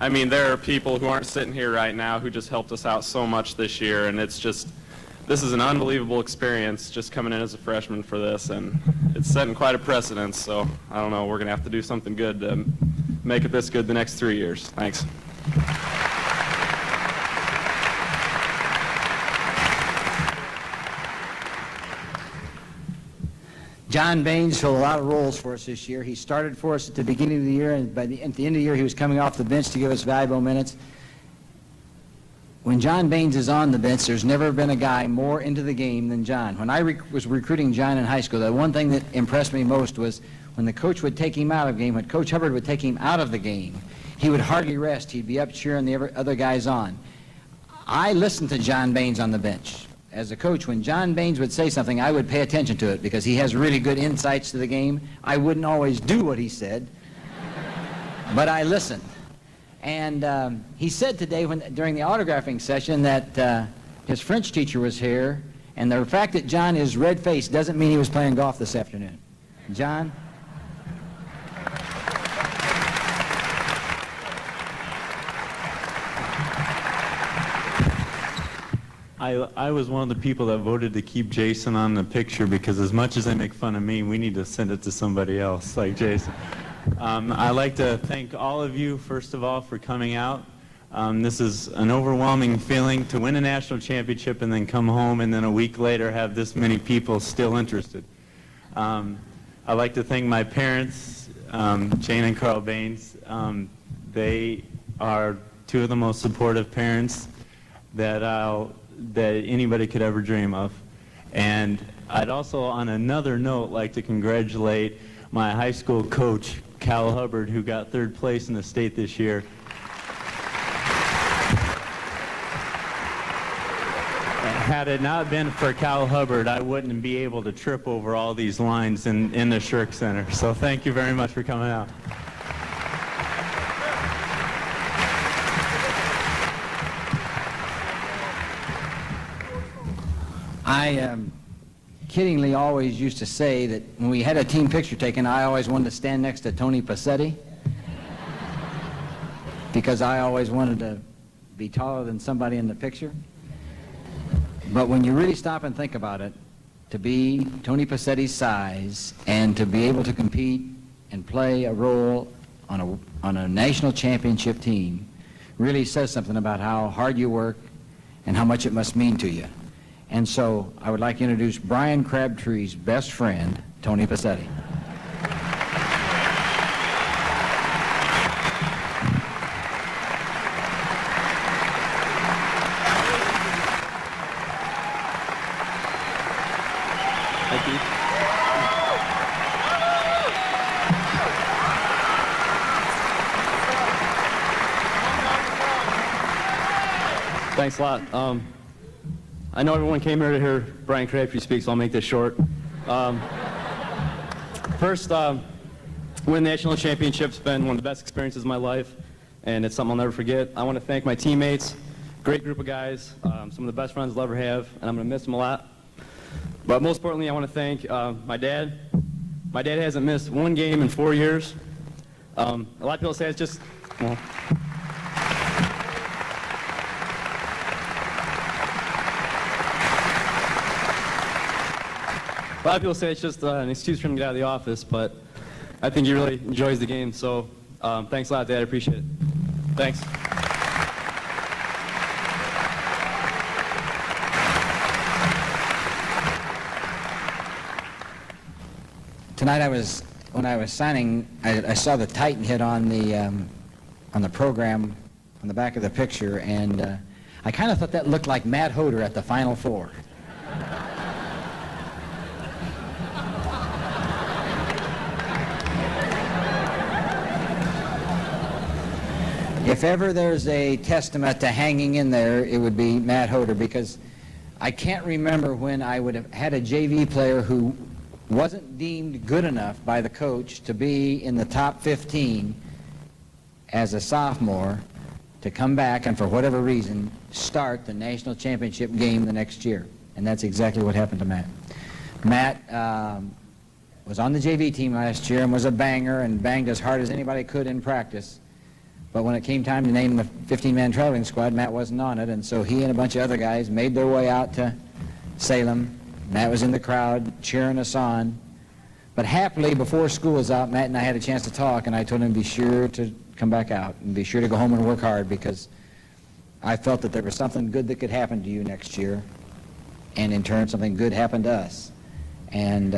I mean, there are people who aren't sitting here right now who just helped us out so much this year, and it's just, this is an unbelievable experience just coming in as a freshman for this, and it's setting quite a precedent, so I don't know, we're going to have to do something good to make it this good the next 3 years. Thanks. John Baines filled a lot of roles for us this year. He started for us at the beginning of the year, and at the end of the year he was coming off the bench to give us valuable minutes. When John Baines is on the bench, there's never been a guy more into the game than John. When I was recruiting John in high school, the one thing that impressed me most was when the coach would take him out of the game, when Coach Hubbard would take him out of the game, he would hardly rest. He'd be up cheering the other guys on. I listened to John Baines on the bench. As a coach, when John Baines would say something, I would pay attention to it because he has really good insights to the game. I wouldn't always do what he said, but I listened. And he said today during the autographing session that his French teacher was here, and the fact that John is red-faced doesn't mean he was playing golf this afternoon. John? I was one of the people that voted to keep Jason on the picture because as much as they make fun of me, we need to send it to somebody else like Jason. I'd like to thank all of you, first of all, for coming out. This is an overwhelming feeling to win a national championship and then come home and then a week later have this many people still interested. I'd like to thank my parents, Jane and Carl Baines. They are two of the most supportive parents that anybody could ever dream of. And I'd also, on another note, like to congratulate my high school coach, Cal Hubbard, who got 3rd place in the state this year. Had it not been for Cal Hubbard, I wouldn't be able to trip over all these lines in the Shirk Center. So thank you very much for coming out. I kiddingly always used to say that when we had a team picture taken, I always wanted to stand next to Tony Passetti because I always wanted to be taller than somebody in the picture. But when you really stop and think about it, to be Tony Passetti's size and to be able to compete and play a role on a national championship team really says something about how hard you work and how much it must mean to you. And so I would like to introduce Brian Crabtree's best friend, Tony Passetti. Thanks a lot. I know everyone came here to hear Brian Crabtree speak, so I'll make this short. First, winning the national championship's been one of the best experiences of my life, and it's something I'll never forget. I want to thank my teammates, great group of guys, some of the best friends I'll ever have, and I'm going to miss them a lot. But most importantly, I want to thank my dad. My dad hasn't missed one game in 4 years. A lot of people say it's just, well, a lot of people say it's just an excuse for him to get out of the office, but I think he really enjoys the game. So thanks a lot, Dad. I appreciate it. Thanks. Tonight when I was signing, I saw the Titan hit on the program on the back of the picture, and I kind of thought that looked like Matt Hoder at the Final Four. If ever there's a testament to hanging in there, it would be Matt Hoder, because I can't remember when I would have had a JV player who wasn't deemed good enough by the coach to be in the top 15 as a sophomore to come back and, for whatever reason, start the national championship game the next year. And that's exactly what happened to Matt. Matt was on the JV team last year and was a banger and banged as hard as anybody could in practice. But when it came time to name the 15-man traveling squad, Matt wasn't on it, and so he and a bunch of other guys made their way out to Salem. Matt was in the crowd cheering us on. But happily, before school was out, Matt and I had a chance to talk, and I told him to be sure to come back out and be sure to go home and work hard, because I felt that there was something good that could happen to you next year, and in turn something good happened to us. And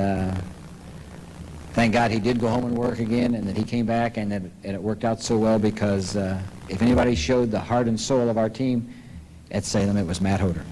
thank God he did go home and work again, and that he came back, and it worked out so well, because if anybody showed the heart and soul of our team at Salem, it was Matt Hoder.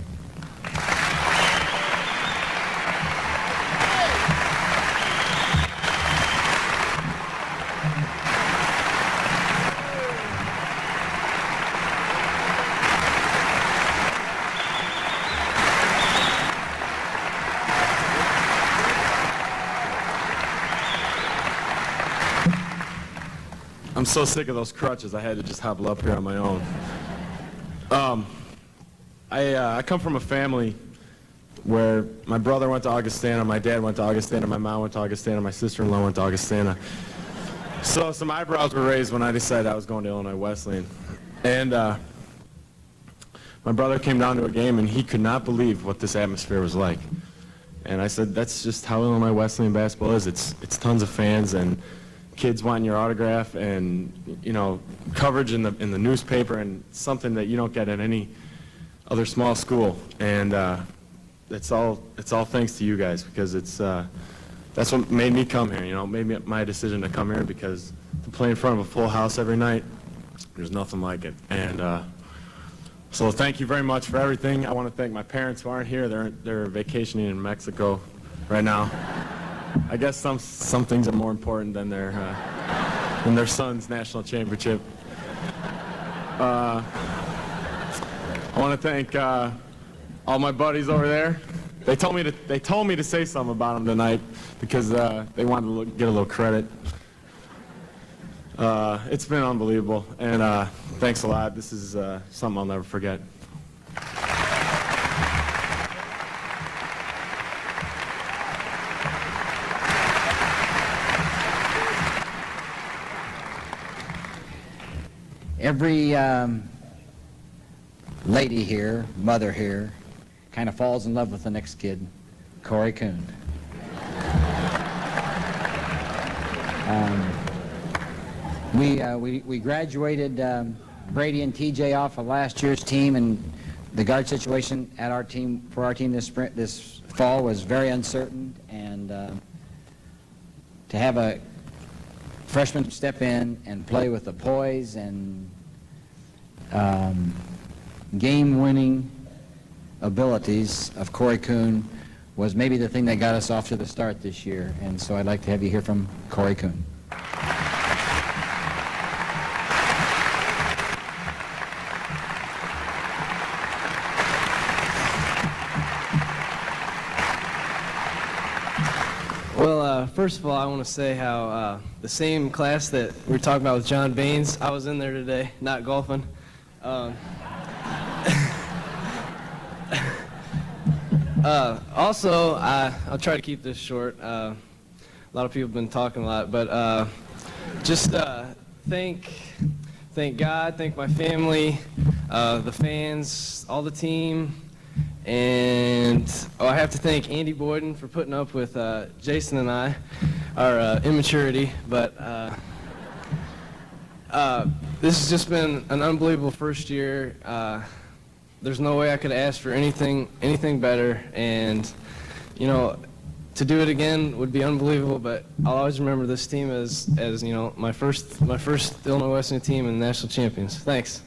I'm so sick of those crutches, I had to just hobble up here on my own. I come from a family where my brother went to Augustana, my dad went to Augustana, my mom went to Augustana, my sister-in-law went to Augustana. So some eyebrows were raised when I decided I was going to Illinois Wesleyan. And my brother came down to a game and he could not believe what this atmosphere was like. And I said, that's just how Illinois Wesleyan basketball is. It's tons of fans and kids wanting your autograph, and coverage in the newspaper, and something that you don't get at any other small school. And it's all thanks to you guys, because that's what made me come here. Made my decision to come here, because to play in front of a full house every night, there's nothing like it. And so thank you very much for everything. I want to thank my parents who aren't here. They're vacationing in Mexico right now. I guess some things are more important than their son's national championship. I want to thank all my buddies over there. They told me to say something about them tonight, because they wanted to get a little credit. It's been unbelievable, and thanks a lot. This is something I'll never forget. Every lady here, mother here, kind of falls in love with the next kid, Corey Kuhn. We graduated Brady and TJ off of last year's team, and the guard situation at our team this fall was very uncertain, and to have a freshman step in and play with the poise and game-winning abilities of Corey Kuhn was maybe the thing that got us off to the start this year. And so I'd like to have you hear from Corey Kuhn. First of all, I want to say how the same class that we were talking about with John Baines, I was in there today, not golfing. Also, I'll try to keep this short. A lot of people have been talking a lot, but just thank God, thank my family, the fans, all the team, and I have to thank Andy Boyden for putting up with Jason and I, our immaturity. But this has just been an unbelievable first year. There's no way I could ask for anything better, and you know, to do it again would be unbelievable. But I'll always remember this team as you know, my first Illinois Wesleyan team and national champions. Thanks.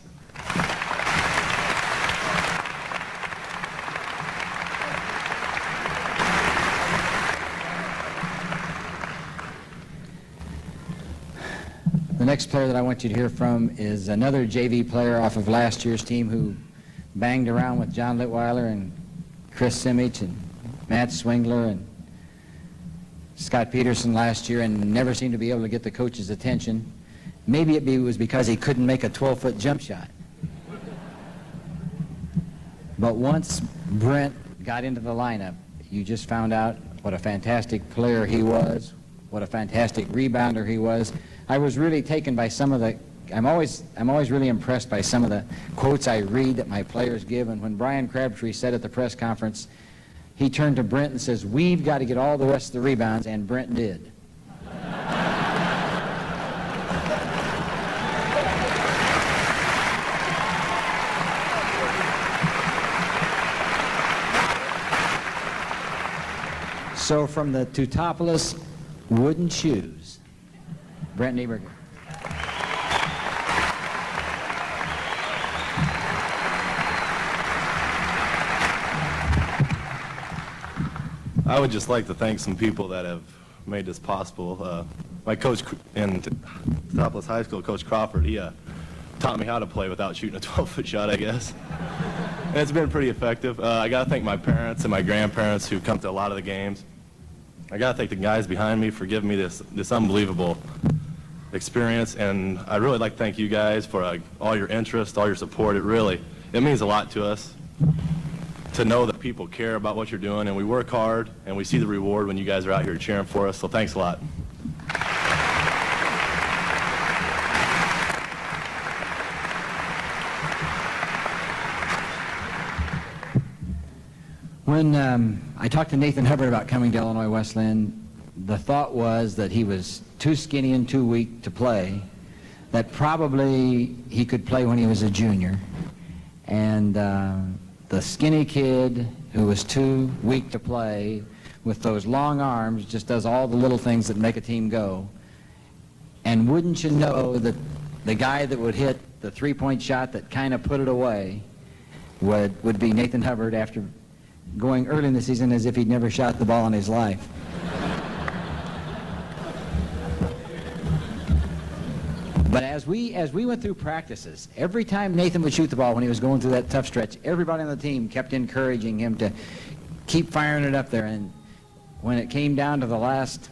The next player that I want you to hear from is another JV player off of last year's team who banged around with John Litweiler and Chris Simich and Matt Swingler and Scott Peterson last year and never seemed to be able to get the coach's attention. Maybe it was because he couldn't make a 12-foot jump shot. But once Brent got into the lineup, you just found out what a fantastic player he was, what a fantastic rebounder he was. I was really taken by some of the, I'm always really impressed by some of the quotes I read that my players give. And when Brian Crabtree said at the press conference, he turned to Brent and says, "We've got to get all the rest of the rebounds," and Brent did. So from the Teutopolis Wooden Shoes, Brent Nieberger. I would just like to thank some people that have made this possible. My coach in Teutopolis High School, Coach Crawford, he taught me how to play without shooting a 12-foot shot, I guess. And it's been pretty effective. I got to thank my parents and my grandparents who come to a lot of the games. I got to thank the guys behind me for giving me this unbelievable experience. And I'd really like to thank you guys for all your interest, all your support. It means a lot to us to know that people care about what you're doing, and we work hard, and we see the reward when you guys are out here cheering for us. So thanks a lot. When I talked to Nathan Hubbard about coming to Illinois Wesleyan, the thought was that he was too skinny and too weak to play, that probably he could play when he was a junior. And the skinny kid who was too weak to play with those long arms just does all the little things that make a team go. And wouldn't you know that the guy that would hit the three-point shot that kind of put it away would be Nathan Hubbard after going early in the season as if he'd never shot the ball in his life. But as we went through practices, every time Nathan would shoot the ball when he was going through that tough stretch, everybody on the team kept encouraging him to keep firing it up there. And when it came down to the last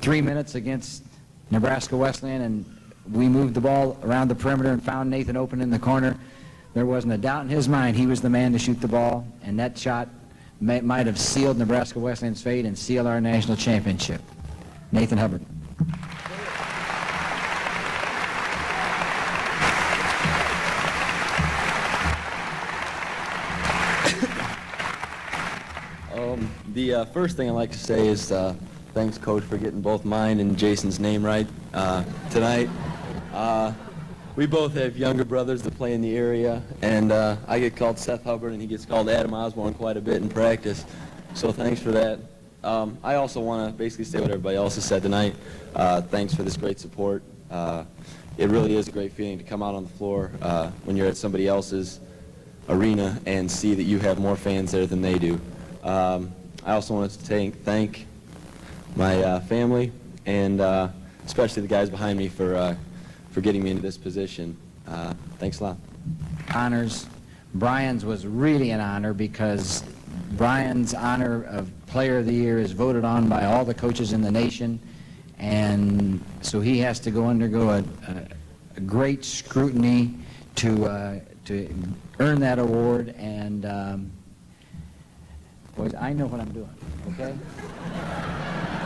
3 minutes against Nebraska Wesleyan and we moved the ball around the perimeter and found Nathan open in the corner, there wasn't a doubt in his mind he was the man to shoot the ball, and that shot might have sealed Nebraska Wesleyan's fate and sealed our national championship. Nathan Hubbard. The first thing I'd like to say is thanks, Coach, for getting both mine and Jason's name right tonight. We both have younger brothers that play in the area, and I get called Seth Hubbard, and he gets called Adam Osborne quite a bit in practice, so thanks for that. I also want to basically say what everybody else has said tonight. Thanks for this great support. It really is a great feeling to come out on the floor when you're at somebody else's arena and see that you have more fans there than they do. I also want to thank my family and especially the guys behind me for getting me into this position. Thanks a lot. Honors. Brian's was really an honor because Brian's honor of Player of the Year is voted on by all the coaches in the nation, and so he has to undergo a great scrutiny to earn that award. And boys, I know what I'm doing. Okay.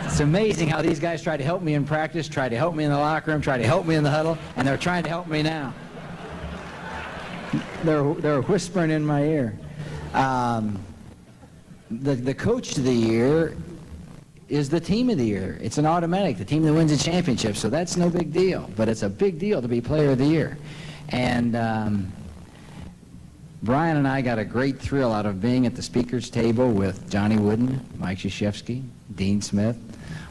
It's amazing how these guys try to help me in practice, try to help me in the locker room, try to help me in the huddle, and they're trying to help me now. They're whispering in my ear. The Coach of the Year is the Team of the Year. It's an automatic, the team that wins the championship, so that's no big deal. But it's a big deal to be Player of the Year. And Brian and I got a great thrill out of being at the speaker's table with Johnny Wooden, Mike Krzyzewski, Dean Smith,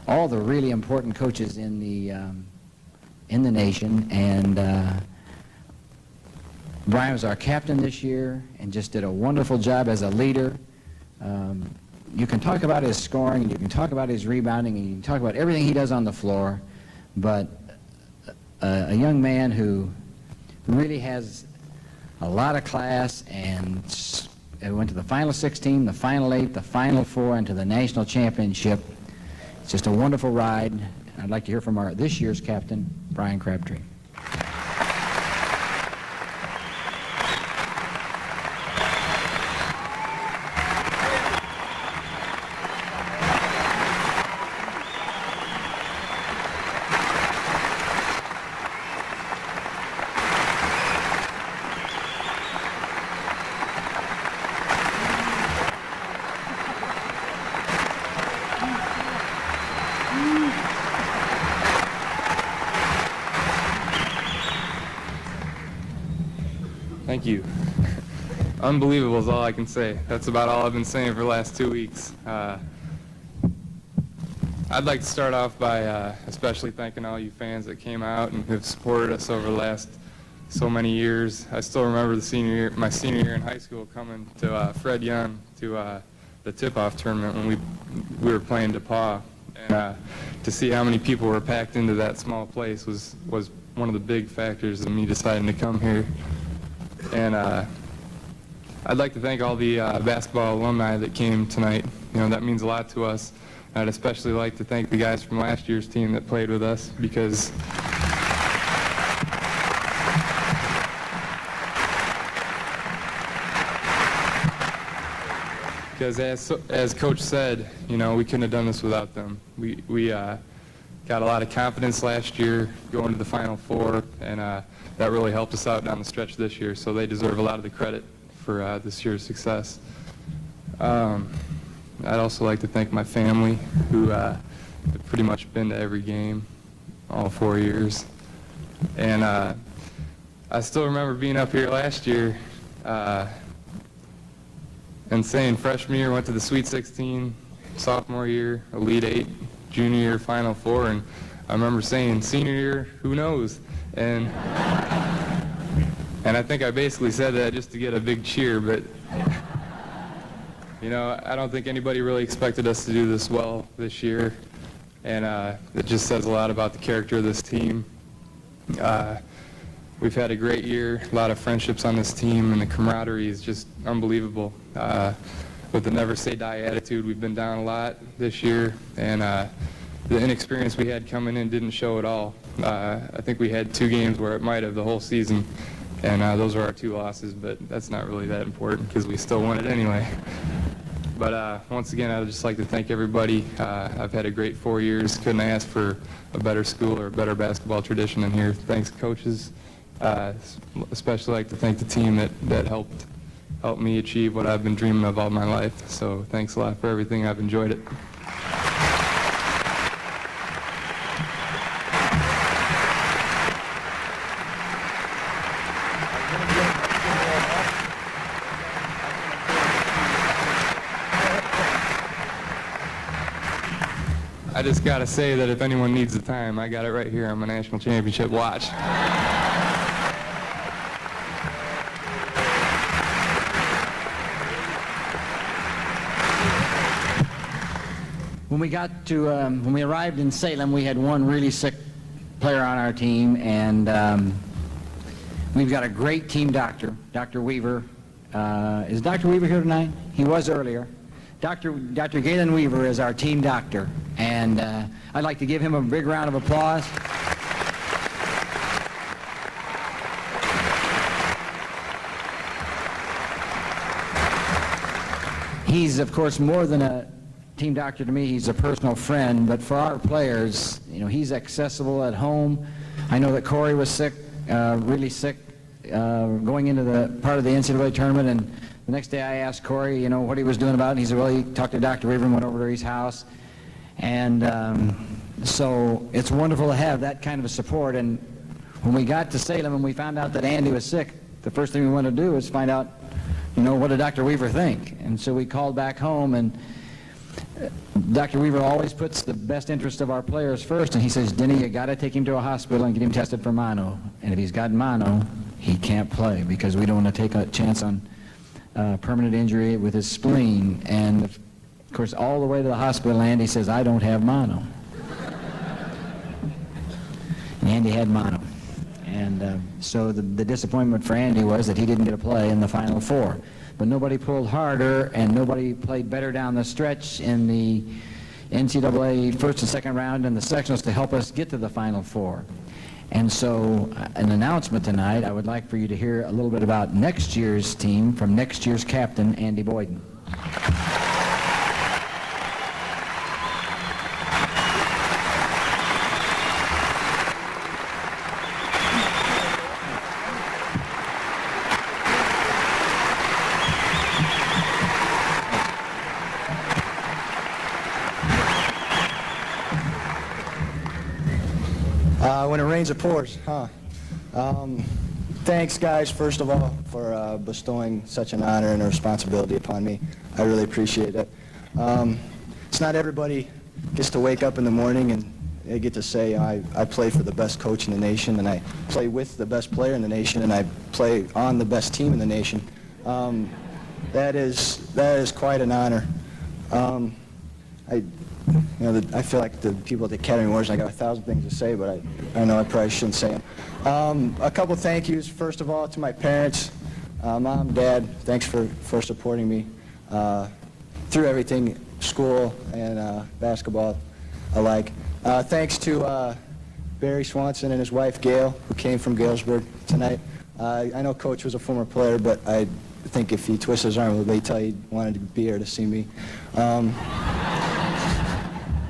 all the really important coaches in the nation. And Brian was our captain this year and just did a wonderful job as a leader. You can talk about his scoring, and you can talk about his rebounding, and you can talk about everything he does on the floor, but a young man who really has a lot of class and went to the Final 16, the Final 8, the Final 4, and to the National Championship. It's just a wonderful ride. I'd like to hear from this year's captain, Brian Crabtree. Thank you. Unbelievable is all I can say. That's about all I've been saying for the last 2 weeks. I'd like to start off by especially thanking all you fans that came out and have supported us over the last so many years. I still remember my senior year in high school, coming to Fred Young to the tip-off tournament when we were playing DePaul. And to see how many people were packed into that small place was one of the big factors of me deciding to come here. And I'd like to thank all the basketball alumni that came tonight. You know, that means a lot to us. I'd especially like to thank the guys from last year's team that played with us, because as Coach said, you know, we couldn't have done this without them. We got a lot of confidence last year going to the Final Four, and that really helped us out down the stretch this year, so they deserve a lot of the credit for this year's success. I'd also like to thank my family, who have pretty much been to every game all 4 years. And I still remember being up here last year and saying freshman year went to the Sweet 16, sophomore year, Elite 8, junior year, Final Four, and I remember saying senior year, who knows? And I think I basically said that just to get a big cheer, but you know, I don't think anybody really expected us to do this well this year, and it just says a lot about the character of this team. We've had a great year, a lot of friendships on this team, and the camaraderie is just unbelievable. With the never say die attitude, we've been down a lot this year, and the inexperience we had coming in didn't show at all. I think we had 2 games where it might have the whole season, and those are our 2 losses, but that's not really that important because we still won it anyway. But once again, I would just like to thank everybody. I've had a great 4 years. Couldn't ask for a better school or a better basketball tradition than here. Thanks, coaches. Especially like to thank the team that helped me achieve what I've been dreaming of all my life. So thanks a lot for everything. I've enjoyed it. I just got to say that if anyone needs the time, I got it right here on my national championship watch. When we arrived in Salem, we had one really sick player on our team, and we've got a great team doctor, Dr. Weaver. Is Dr. Weaver here tonight? He was earlier. Dr. Galen Weaver is our team doctor, and I'd like to give him a big round of applause. He's, of course, more than a team doctor to me. He's a personal friend, but for our players, you know, he's accessible at home. I know that Corey was sick, really sick, going into the part of the NCAA tournament, and the next day I asked Corey, you know, what he was doing about it, and he said, well, he talked to Dr. Weaver and went over to his house. And so it's wonderful to have that kind of support. And when we got to Salem and we found out that Andy was sick, the first thing we wanted to do was find out, you know, what did Dr. Weaver think? And so we called back home, and Dr. Weaver always puts the best interest of our players first, and he says, Denny, you got to take him to a hospital and get him tested for mono. And if he's got mono, he can't play, because we don't want to take a chance on permanent injury with his spleen. And of course, all the way to the hospital, Andy says, I don't have mono. And Andy had mono. And so the disappointment for Andy was that he didn't get a play in the Final Four. But nobody pulled harder, and nobody played better down the stretch in the NCAA first and second round and the sectionals to help us get to the Final Four. And so an announcement tonight, I would like for you to hear a little bit about next year's team from next year's captain, Andy Boyden. When it rains, it pours, huh? Thanks, guys, first of all, for bestowing such an honor and a responsibility upon me. I really appreciate it. It's not everybody gets to wake up in the morning and they get to say, I play for the best coach in the nation, and I play with the best player in the nation, and I play on the best team in the nation. That is quite an honor. I feel like the people at the Academy Awards, I got 1,000 things to say, but I know I probably shouldn't say them. A couple thank yous, first of all, to my parents. Mom, Dad, thanks for supporting me through everything, school and basketball alike. Thanks to Barry Swanson and his wife, Gail, who came from Galesburg tonight. I know Coach was a former player, but I think if he twists his arm, he'll tell you he wanted to be here to see me.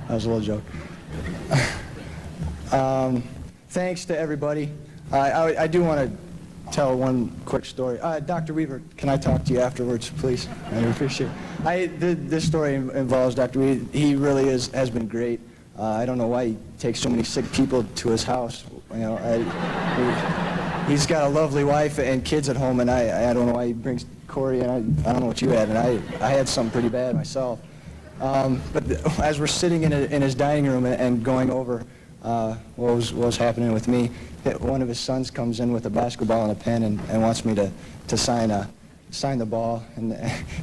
That was a little joke. Thanks to everybody. I do want to tell one quick story. Dr. Weaver, can I talk to you afterwards, please? I appreciate it. This story involves Dr. Weaver. He really has been great. I don't know why he takes so many sick people to his house. You know, he's got a lovely wife and kids at home, and I don't know why he brings Corey, and I don't know what you had, and I had something pretty bad myself. But as we're sitting in his dining room and going over what was happening with me, one of his sons comes in with a basketball and a pen and wants me to sign the ball. And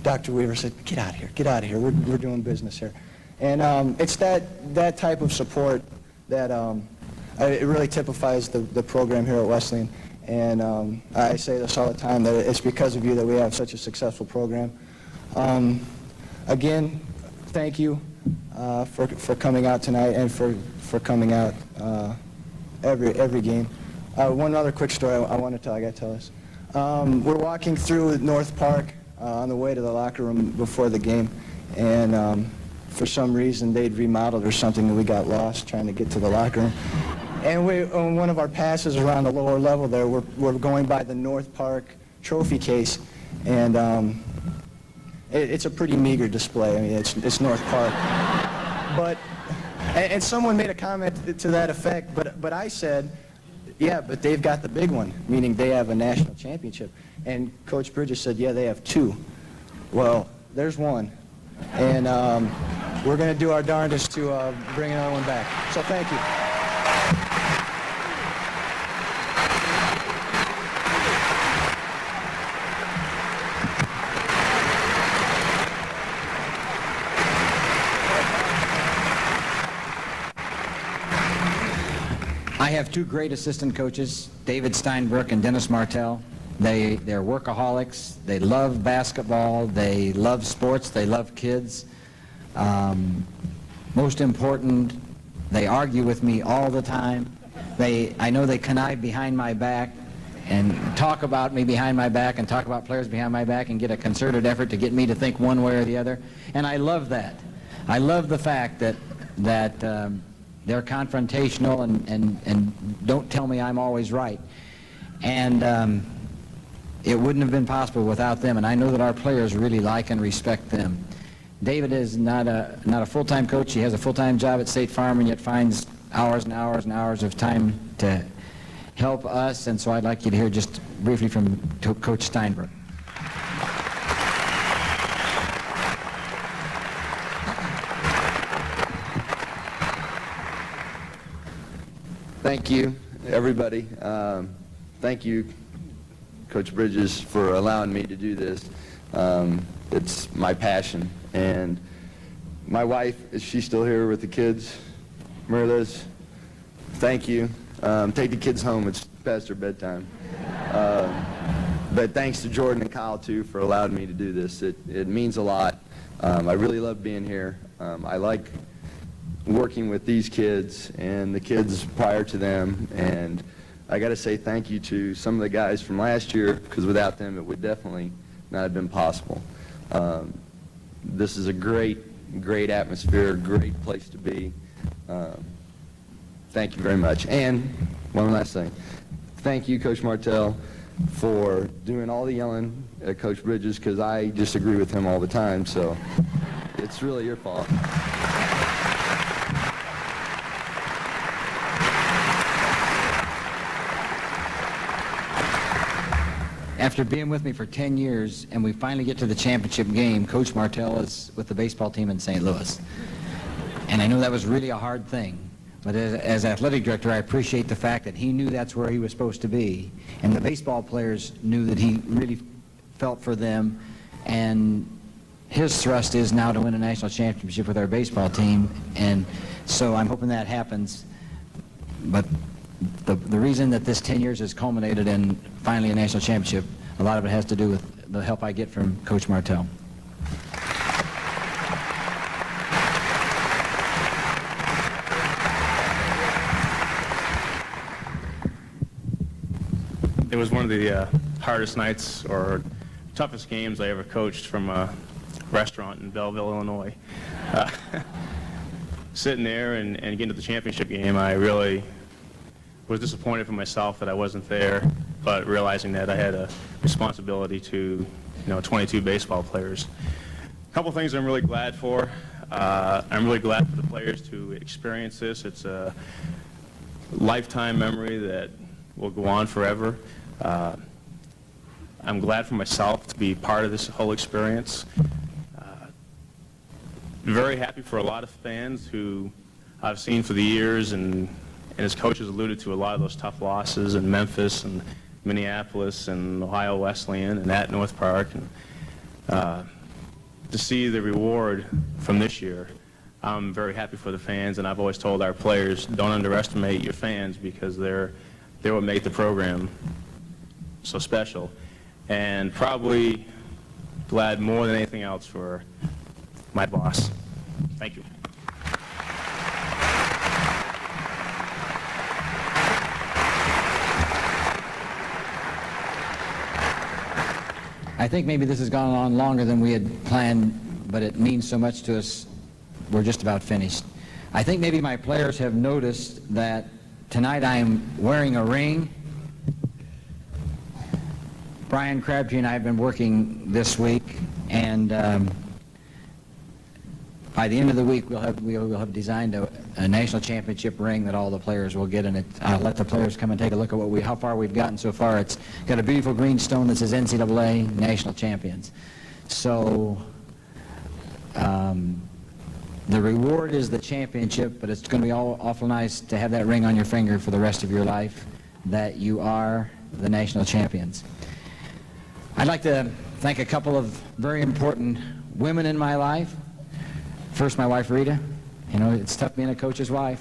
Dr. Weaver said, get out of here, we're doing business here. And it's that type of support that it really typifies the program here at Wesleyan. And I say this all the time, that it's because of you that we have such a successful program. Again, thank you for coming out tonight and for coming out every game. One other quick story I want to tell. I got to tell this. We're walking through North Park on the way to the locker room before the game, and for some reason they'd remodeled or something, and we got lost trying to get to the locker room. And on one of our passes around the lower level there, we're going by the North Park trophy case, and it's a pretty meager display. I mean, it's North Park. And someone made a comment to that effect, but I said, yeah, but they've got the big one, meaning they have a national championship. And Coach Bridges said, yeah, they have two. Well, there's one. And we're going to do our darndest to bring another one back. So thank you. I have two great assistant coaches, David Steinbrook and Dennis Martell. They're workaholics. They love basketball. They love sports. They love kids. Most important, they argue with me all the time. I know they connive behind my back and talk about me behind my back and talk about players behind my back and get a concerted effort to get me to think one way or the other. And I love that. I love the fact that they're confrontational and don't tell me I'm always right. And it wouldn't have been possible without them, and I know that our players really like and respect them. David is not a full-time coach. He has a full-time job at State Farm and yet finds hours and hours and hours of time to help us, and so I'd like you to hear just briefly from Coach Steinberg. Thank you, everybody. Thank you, Coach Bridges, for allowing me to do this. It's my passion. And my wife, is she still here with the kids? Merlis, thank you. Take the kids home. It's past their bedtime. But thanks to Jordan and Kyle, too, for allowing me to do this. It means a lot. I really love being here. I like working with these kids and the kids prior to them. And I got to say thank you to some of the guys from last year, because without them it would definitely not have been possible. This is a great atmosphere, great place to be. Thank you very much. And one last thing. Thank you, Coach Martell, for doing all the yelling at Coach Bridges, because I disagree with him all the time, so it's really your fault. After being with me for 10 years and we finally get to the championship game, Coach Martell is with the baseball team in St. Louis. And I know that was really a hard thing. But as athletic director, I appreciate the fact that he knew that's where he was supposed to be. And the baseball players knew that he really felt for them. And his thrust is now to win a national championship with our baseball team. And so I'm hoping that happens. But the reason that this 10 years has culminated in finally a national championship, a lot of it has to do with the help I get from Coach Martell. It was one of the hardest nights or toughest games I ever coached from a restaurant in Belleville, Illinois. Sitting there and getting to the championship game, I really was disappointed for myself that I wasn't there, but realizing that I had a responsibility to, 22 baseball players. A couple things I'm really glad for. I'm really glad for the players to experience this. It's a lifetime memory that will go on forever. I'm glad for myself to be part of this whole experience. Very happy for a lot of fans who I've seen for the years, and as coaches alluded to, a lot of those tough losses in Memphis and Minneapolis and Ohio Wesleyan and at North Park. And, to see the reward from this year, I'm very happy for the fans, and I've always told our players, don't underestimate your fans, because they're what make the program so special. And probably glad more than anything else for my boss. Thank you. I think maybe this has gone on longer than we had planned, but it means so much to us. We're just about finished. I think maybe my players have noticed that tonight I'm wearing a ring. Brian Crabtree and I have been working this week, and by the end of the week we'll have designed a national championship ring that all the players will get, and I'll let the players come and take a look at how far we've gotten so far. It's got a beautiful green stone that says NCAA National Champions. So the reward is the championship, but it's going to be awful nice to have that ring on your finger for the rest of your life, that you are the national champions. I'd like to thank a couple of very important women in my life. First, my wife, Rita. It's tough being a coach's wife.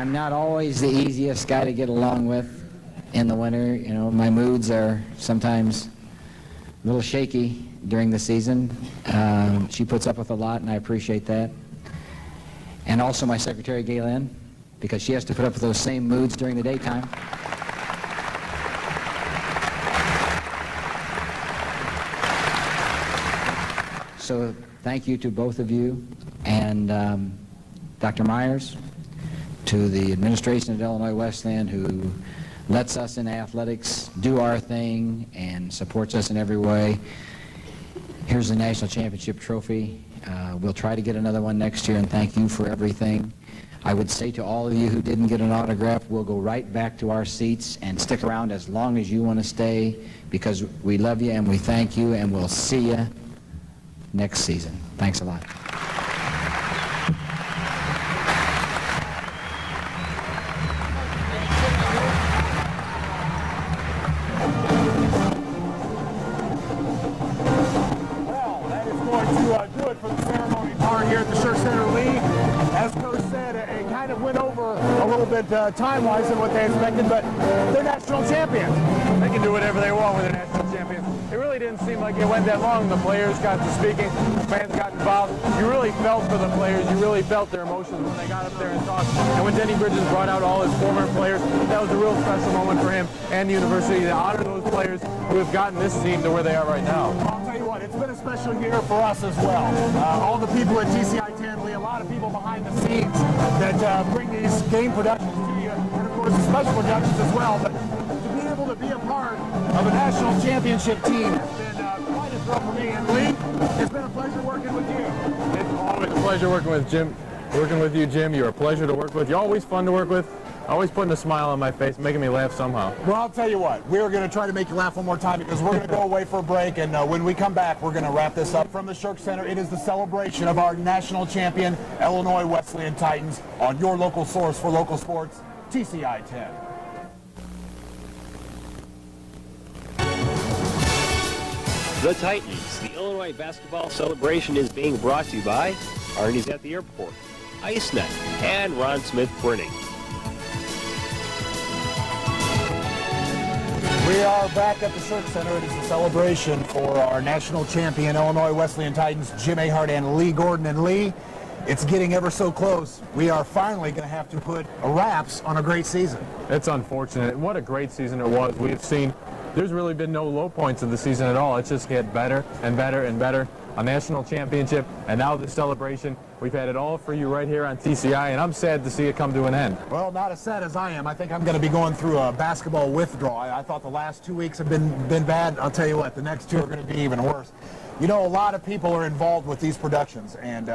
I'm not always the easiest guy to get along with in the winter. You know, my moods are sometimes a little shaky during the season. She puts up with a lot, and I appreciate that. And also my secretary, Gaylin, because she has to put up with those same moods during the daytime. So thank you to both of you, and Dr. Myers, to the administration at Illinois Wesleyan, who lets us in athletics do our thing and supports us in every way. Here's the national championship trophy. We'll try to get another one next year, and thank you for everything. I would say to all of you who didn't get an autograph, we'll go right back to our seats and stick around as long as you want to stay, because we love you and we thank you, and we'll see you next season. Thanks a lot. Well, that is going to do it for the ceremony part here at the Shirk Center League. As Coach said, it kind of went over a little bit time-wise than what they expected, but they're national champions. They can do whatever they want with their national champions. It really didn't seem like it went that long. The players got to speaking, the fans got involved. You really felt for the players. You really felt their emotions when they got up there and talked. And when Denny Bridges brought out all his former players, that was a real special moment for him and the university to honor those players who have gotten this team to where they are right now. I'll tell you what, it's been a special year for us as well. All the people at TCI 10, Lee, a lot of people behind the scenes that bring these game productions to you, and of course the special productions as well. But to be able to be a part of a national championship team has been quite a thrill for me. And Lee, it's been a pleasure working with you. It's always a pleasure working with Jim. Working with you, Jim. You're a pleasure to work with. You're always fun to work with. Always putting a smile on my face, making me laugh somehow. Well, I'll tell you what, we're going to try to make you laugh one more time, because we're going to go away for a break, and when we come back, we're going to wrap this up from the Shirk Center. It is the celebration of our national champion, Illinois Wesleyan Titans, on your local source for local sports, TCI 10. The Titans, the Illinois basketball celebration, is being brought to you by Arnie's at the Airport, IceNet, and Ron Smith Printing. We are back at the Shirk Center. It is a celebration for our national champion, Illinois Wesleyan Titans, Jim Ahart and Lee Gordon. And Lee, it's getting ever so close. We are finally going to have to put a wraps on a great season. It's unfortunate. What a great season it was. We have seen there's really been no low points of the season at all. It's just get better and better and better. A national championship, and now the celebration. We've had it all for you right here on TCI, and I'm sad to see it come to an end. Well, not as sad as I am. I think I'm going to be going through a basketball withdrawal. I thought the last 2 weeks have been bad. I'll tell you what, the next two are going to be even worse. You know, a lot of people are involved with these productions, and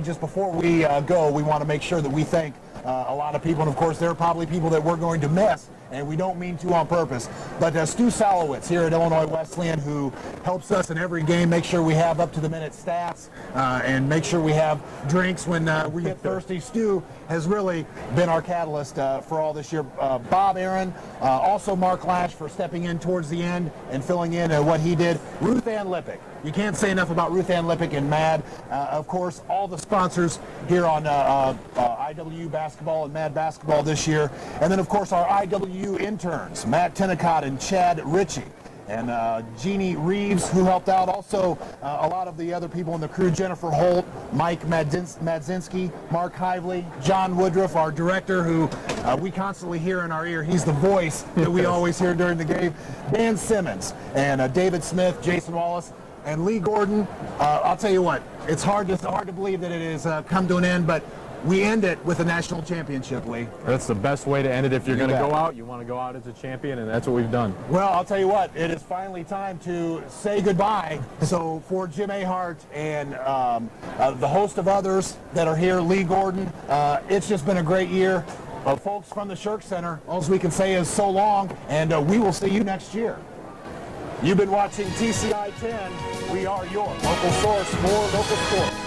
just before we go, we want to make sure that we thank a lot of people, and of course there are probably people that we're going to miss, and we don't mean to on purpose. But Stu Salowitz here at Illinois Wesleyan, who helps us in every game, make sure we have up-to-the-minute stats, and make sure we have drinks when we get thirsty. Stu has really been our catalyst for all this year. Bob Aaron, also Mark Lash for stepping in towards the end and filling in what he did. Ruth Ann Lippick. You can't say enough about Ruth Ann Lippick and MAD. Of course, all the sponsors here on IW Basketball and MAD Basketball this year. And then, of course, our IW interns, Matt Tennicott and Chad Ritchie. And Jeannie Reeves, who helped out. Also, a lot of the other people in the crew, Jennifer Holt, Mike Madzinski, Mark Hively, John Woodruff, our director, who we constantly hear in our ear. He's the voice that we always hear during the game. Dan Simmons, and David Smith, Jason Wallace, and Lee Gordon. I'll tell you what, it's hard to believe that it has come to an end, but we end it with a national championship, Lee. That's the best way to end it. If you're going to go out, you want to go out as a champion, and that's what we've done. Well, I'll tell you what, it is finally time to say goodbye. So for Jim Ahart and the host of others that are here, Lee Gordon, it's just been a great year. Folks from the Shirk Center, all we can say is so long, and we will see you next year. You've been watching TCI 10. We are your local source for local sports.